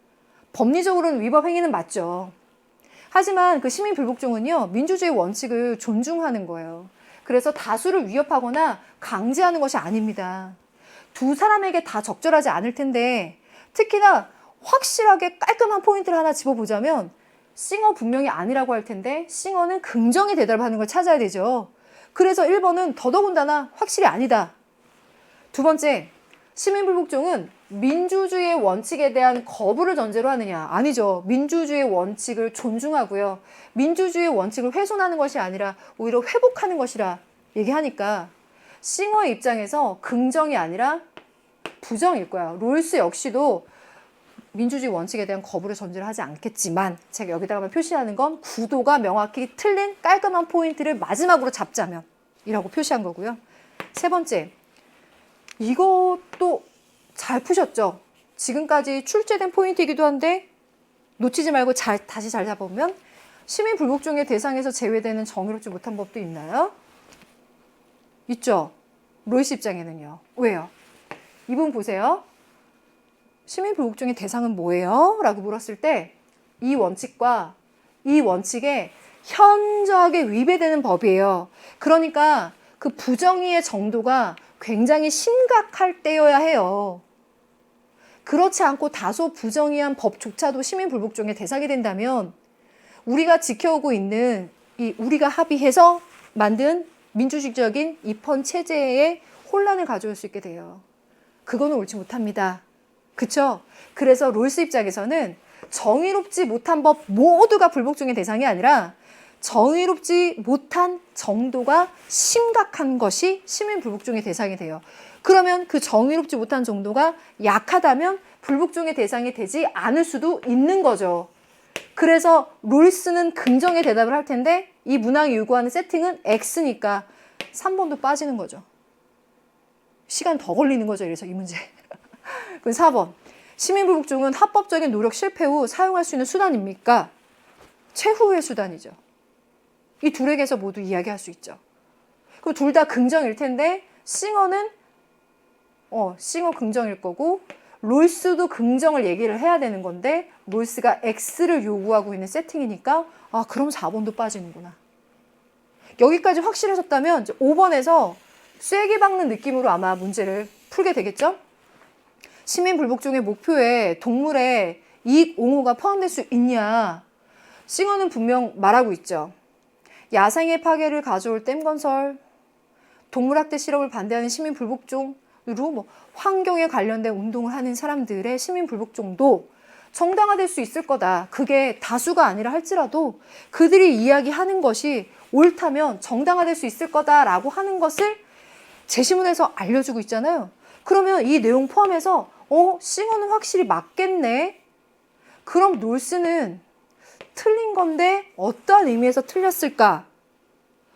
법리적으로는 위법 행위는 맞죠. 하지만 그 시민 불복종은요, 민주주의 원칙을 존중하는 거예요. 그래서 다수를 위협하거나 강제하는 것이 아닙니다. 두 사람에게 다 적절하지 않을 텐데 특히나 확실하게 깔끔한 포인트를 하나 짚어보자면 싱어 분명히 아니라고 할 텐데 싱어는 긍정의 대답을 하는 걸 찾아야 되죠. 그래서 1번은 더더군다나 확실히 아니다. 두 번째, 시민불복종은 민주주의의 원칙에 대한 거부를 전제로 하느냐? 아니죠. 민주주의의 원칙을 존중하고요. 민주주의의 원칙을 훼손하는 것이 아니라 오히려 회복하는 것이라 얘기하니까 싱어의 입장에서 긍정이 아니라 부정일 거야. 롤스 역시도 민주주의 원칙에 대한 거부를 전제로 하지 않겠지만 제가 여기다가 표시하는 건 구도가 명확히 틀린 깔끔한 포인트를 마지막으로 잡자면 이라고 표시한 거고요. 세 번째, 이것도 잘 푸셨죠? 지금까지 출제된 포인트이기도 한데 놓치지 말고 다시 잘 잡아보면 시민 불복종의 대상에서 제외되는 정의롭지 못한 법도 있나요? 있죠. 롤스 입장에는요. 왜요? 이 부분 보세요. 시민 불복종의 대상은 뭐예요? 라고 물었을 때 이 원칙과 이 원칙에 현저하게 위배되는 법이에요. 그러니까 그 부정의의 정도가 굉장히 심각할 때여야 해요. 그렇지 않고 다소 부정의한 법조차도 시민불복종의 대상이 된다면 우리가 지켜오고 있는 우리가 합의해서 만든 민주주의적인 입헌 체제에 혼란을 가져올 수 있게 돼요. 그거는 옳지 못합니다. 그쵸? 그래서 롤스 입장에서는 정의롭지 못한 법 모두가 불복종의 대상이 아니라 정의롭지 못한 정도가 심각한 것이 시민불복종의 대상이 돼요. 그러면 그 정의롭지 못한 정도가 약하다면 불복종의 대상이 되지 않을 수도 있는 거죠. 그래서 롤스는 긍정의 대답을 할 텐데 이 문항이 요구하는 세팅은 X니까 3번도 빠지는 거죠. 시간 더 걸리는 거죠. 이래서 이 문제. 그럼 4번. 시민불복종은 합법적인 노력 실패 후 사용할 수 있는 수단입니까? 최후의 수단이죠. 이 둘에게서 모두 이야기할 수 있죠. 그럼 둘 다 긍정일 텐데 싱어는 싱어 긍정일 거고 롤스도 긍정을 얘기를 해야 되는 건데 롤스가 X를 요구하고 있는 세팅이니까 그럼 4번도 빠지는구나. 여기까지 확실하셨다면 이제 5번에서 쐐기 박는 느낌으로 아마 문제를 풀게 되겠죠? 시민불복종의 목표에 동물의 이익 옹호가 포함될 수 있냐? 싱어는 분명 말하고 있죠. 야생의 파괴를 가져올 댐 건설, 동물학대 실험을 반대하는 시민불복종으로 환경에 관련된 운동을 하는 사람들의 시민불복종도 정당화될 수 있을 거다. 그게 다수가 아니라 할지라도 그들이 이야기하는 것이 옳다면 정당화될 수 있을 거다라고 하는 것을 제시문에서 알려주고 있잖아요. 그러면 이 내용 포함해서 싱어는 확실히 맞겠네. 그럼 롤스는 틀린 건데 어떠한 의미에서 틀렸을까?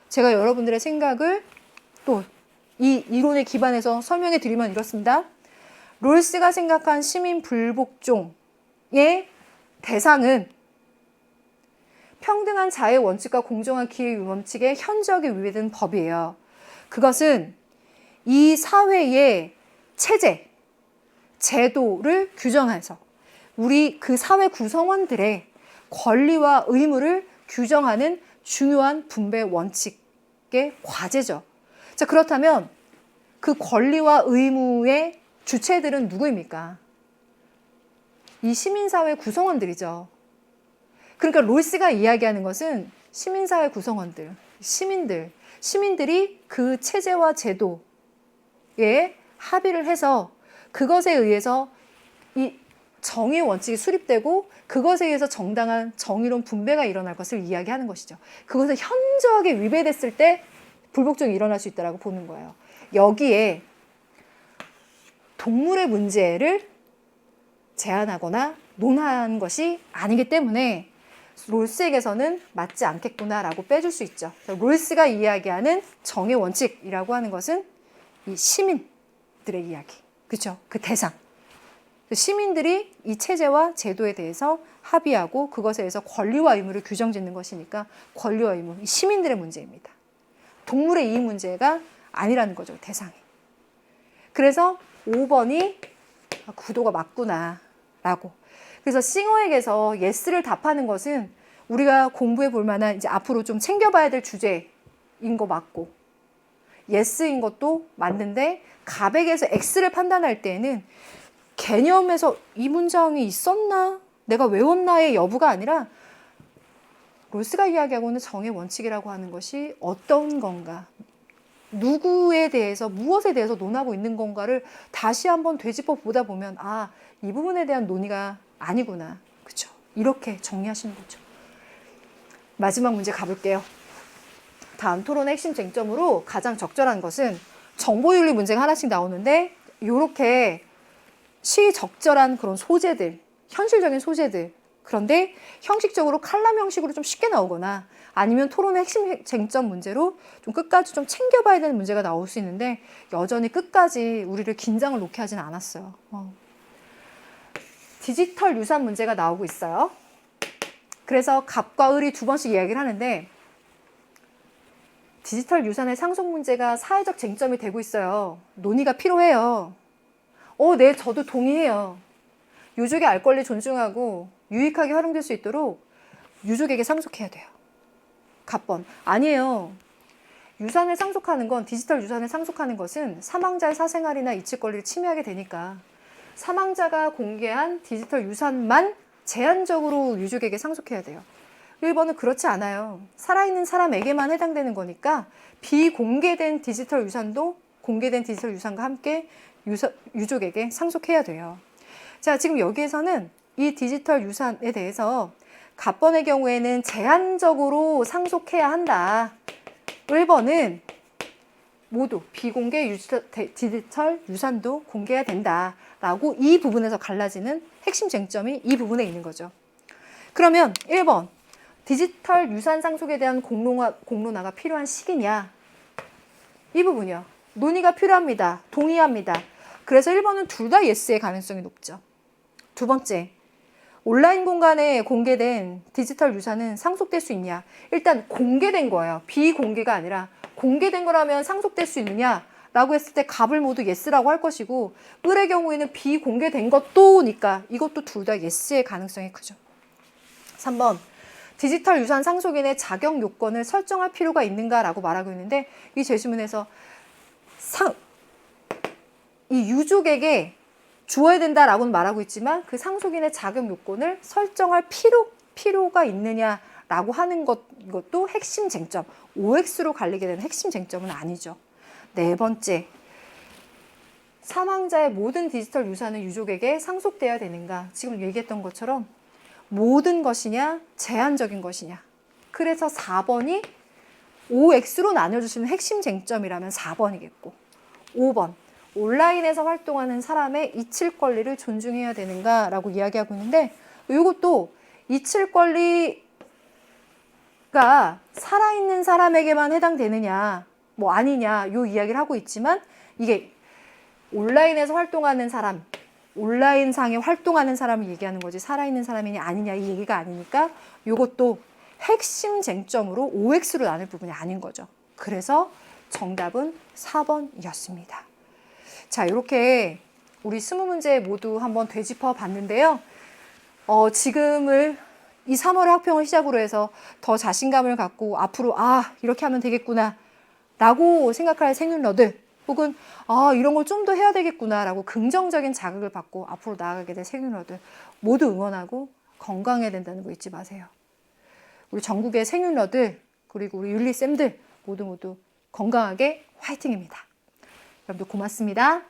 제가 여러분들의 생각을 또 이 이론에 기반해서 설명해 드리면 이렇습니다. 롤스가 생각한 시민 불복종의 대상은 평등한 자의 원칙과 공정한 기회 원칙의 현저하게 위배된 법이에요. 그것은 이 사회의 체제, 제도를 규정해서 우리 그 사회 구성원들의 권리와 의무를 규정하는 중요한 분배 원칙의 과제죠. 자, 그렇다면 그 권리와 의무의 주체들은 누구입니까? 이 시민사회 구성원들이죠. 그러니까 롤스가 이야기하는 것은 시민사회 구성원들, 시민들이 그 체제와 제도에 합의를 해서 그것에 의해서 이 정의 원칙이 수립되고 그것에 의해서 정당한 정의로운 분배가 일어날 것을 이야기하는 것이죠. 그것을 현저하게 위배됐을 때 불복종이 일어날 수 있다고 보는 거예요. 여기에 동물의 문제를 제한하거나 논한 것이 아니기 때문에 롤스에게서는 맞지 않겠구나라고 빼줄 수 있죠. 롤스가 이야기하는 정의 원칙이라고 하는 것은 이 시민들의 이야기, 그렇죠? 그 대상. 시민들이 이 체제와 제도에 대해서 합의하고 그것에 의해서 권리와 의무를 규정짓는 것이니까 권리와 의무, 시민들의 문제입니다. 동물의 이익 문제가 아니라는 거죠, 대상이. 그래서 5번이 구도가 맞구나 라고. 그래서 싱어에게서 예스를 답하는 것은 우리가 공부해 볼 만한 이제 앞으로 좀 챙겨봐야 될 주제인 거 맞고 예스인 것도 맞는데 갑에게서 X를 판단할 때에는 개념에서 이 문장이 있었나? 내가 외웠나의 여부가 아니라 롤스가 이야기하고 있는 정의 원칙이라고 하는 것이 어떤 건가? 누구에 대해서, 무엇에 대해서 논하고 있는 건가를 다시 한번 되짚어 보다 보면 이 부분에 대한 논의가 아니구나. 그렇죠? 이렇게 정리하시는 거죠. 마지막 문제 가볼게요. 다음 토론의 핵심 쟁점으로 가장 적절한 것은 정보윤리 문제가 하나씩 나오는데 이렇게 시적절한 그런 소재들, 현실적인 소재들, 그런데 형식적으로 칼럼 형식으로 좀 쉽게 나오거나 아니면 토론의 핵심 쟁점 문제로 좀 끝까지 좀 챙겨봐야 되는 문제가 나올 수 있는데 여전히 끝까지 우리를 긴장을 놓게 하진 않았어요. 디지털 유산 문제가 나오고 있어요. 그래서 갑과 을이 두 번씩 이야기를 하는데 디지털 유산의 상속 문제가 사회적 쟁점이 되고 있어요. 논의가 필요해요. 네, 저도 동의해요. 유족의 알 권리 존중하고 유익하게 활용될 수 있도록 유족에게 상속해야 돼요. 갑번. 아니에요. 유산을 상속하는 건, 디지털 유산을 상속하는 것은 사망자의 사생활이나 이치 권리를 침해하게 되니까 사망자가 공개한 디지털 유산만 제한적으로 유족에게 상속해야 돼요. 1번은 그렇지 않아요. 살아있는 사람에게만 해당되는 거니까 비공개된 디지털 유산도 공개된 디지털 유산과 함께 유족에게 상속해야 돼요. 자, 지금 여기에서는 이 디지털 유산에 대해서 갑번의 경우에는 제한적으로 상속해야 한다. 1번은 모두 비공개 디지털 유산도 공개해야 된다라고 이 부분에서 갈라지는 핵심 쟁점이 이 부분에 있는 거죠. 그러면 1번 디지털 유산 상속에 대한 공론화가 필요한 시기냐? 이 부분이요. 논의가 필요합니다. 동의합니다. 그래서 1번은 둘 다 예스의 가능성이 높죠. 두 번째, 온라인 공간에 공개된 디지털 유산은 상속될 수 있냐? 일단 공개된 거예요. 비공개가 아니라 공개된 거라면 상속될 수 있느냐? 라고 했을 때 갑을 모두 예스라고 할 것이고 을의 경우에는 비공개된 것도니까 이것도 둘 다 예스의 가능성이 크죠. 3번, 디지털 유산 상속인의 자격 요건을 설정할 필요가 있는가라고 말하고 있는데 이 제시문에서 이 유족에게 주어야 된다라고는 말하고 있지만 그 상속인의 자격 요건을 설정할 필요가 있느냐라고 하는 것도 핵심 쟁점, OX로 갈리게 되는 핵심 쟁점은 아니죠. 네 번째, 사망자의 모든 디지털 유산은 유족에게 상속돼야 되는가? 지금 얘기했던 것처럼 모든 것이냐, 제한적인 것이냐. 그래서 4번이 OX로 나눠주시는 핵심 쟁점이라면 4번이겠고 5번, 온라인에서 활동하는 사람의 이칠 권리를 존중해야 되는가라고 이야기하고 있는데 이것도 이칠 권리가 살아있는 사람에게만 해당되느냐 뭐 아니냐 요 이야기를 하고 있지만 이게 온라인에서 활동하는 사람, 온라인상에 활동하는 사람을 얘기하는 거지 살아있는 사람이냐 아니냐 이 얘기가 아니니까 이것도 핵심 쟁점으로 OX로 나눌 부분이 아닌 거죠. 그래서 정답은 4번이었습니다. 자, 이렇게 우리 20문제 모두 한번 되짚어 봤는데요. 지금을 이 3월의 학평을 시작으로 해서 더 자신감을 갖고 앞으로 이렇게 하면 되겠구나 라고 생각할 생윤러들 혹은 이런 걸 좀 더 해야 되겠구나 라고 긍정적인 자극을 받고 앞으로 나아가게 될 생윤러들 모두 응원하고 건강해야 된다는 거 잊지 마세요. 우리 전국의 생윤러들 그리고 우리 윤리쌤들 모두 건강하게 화이팅입니다. 여러분들 고맙습니다.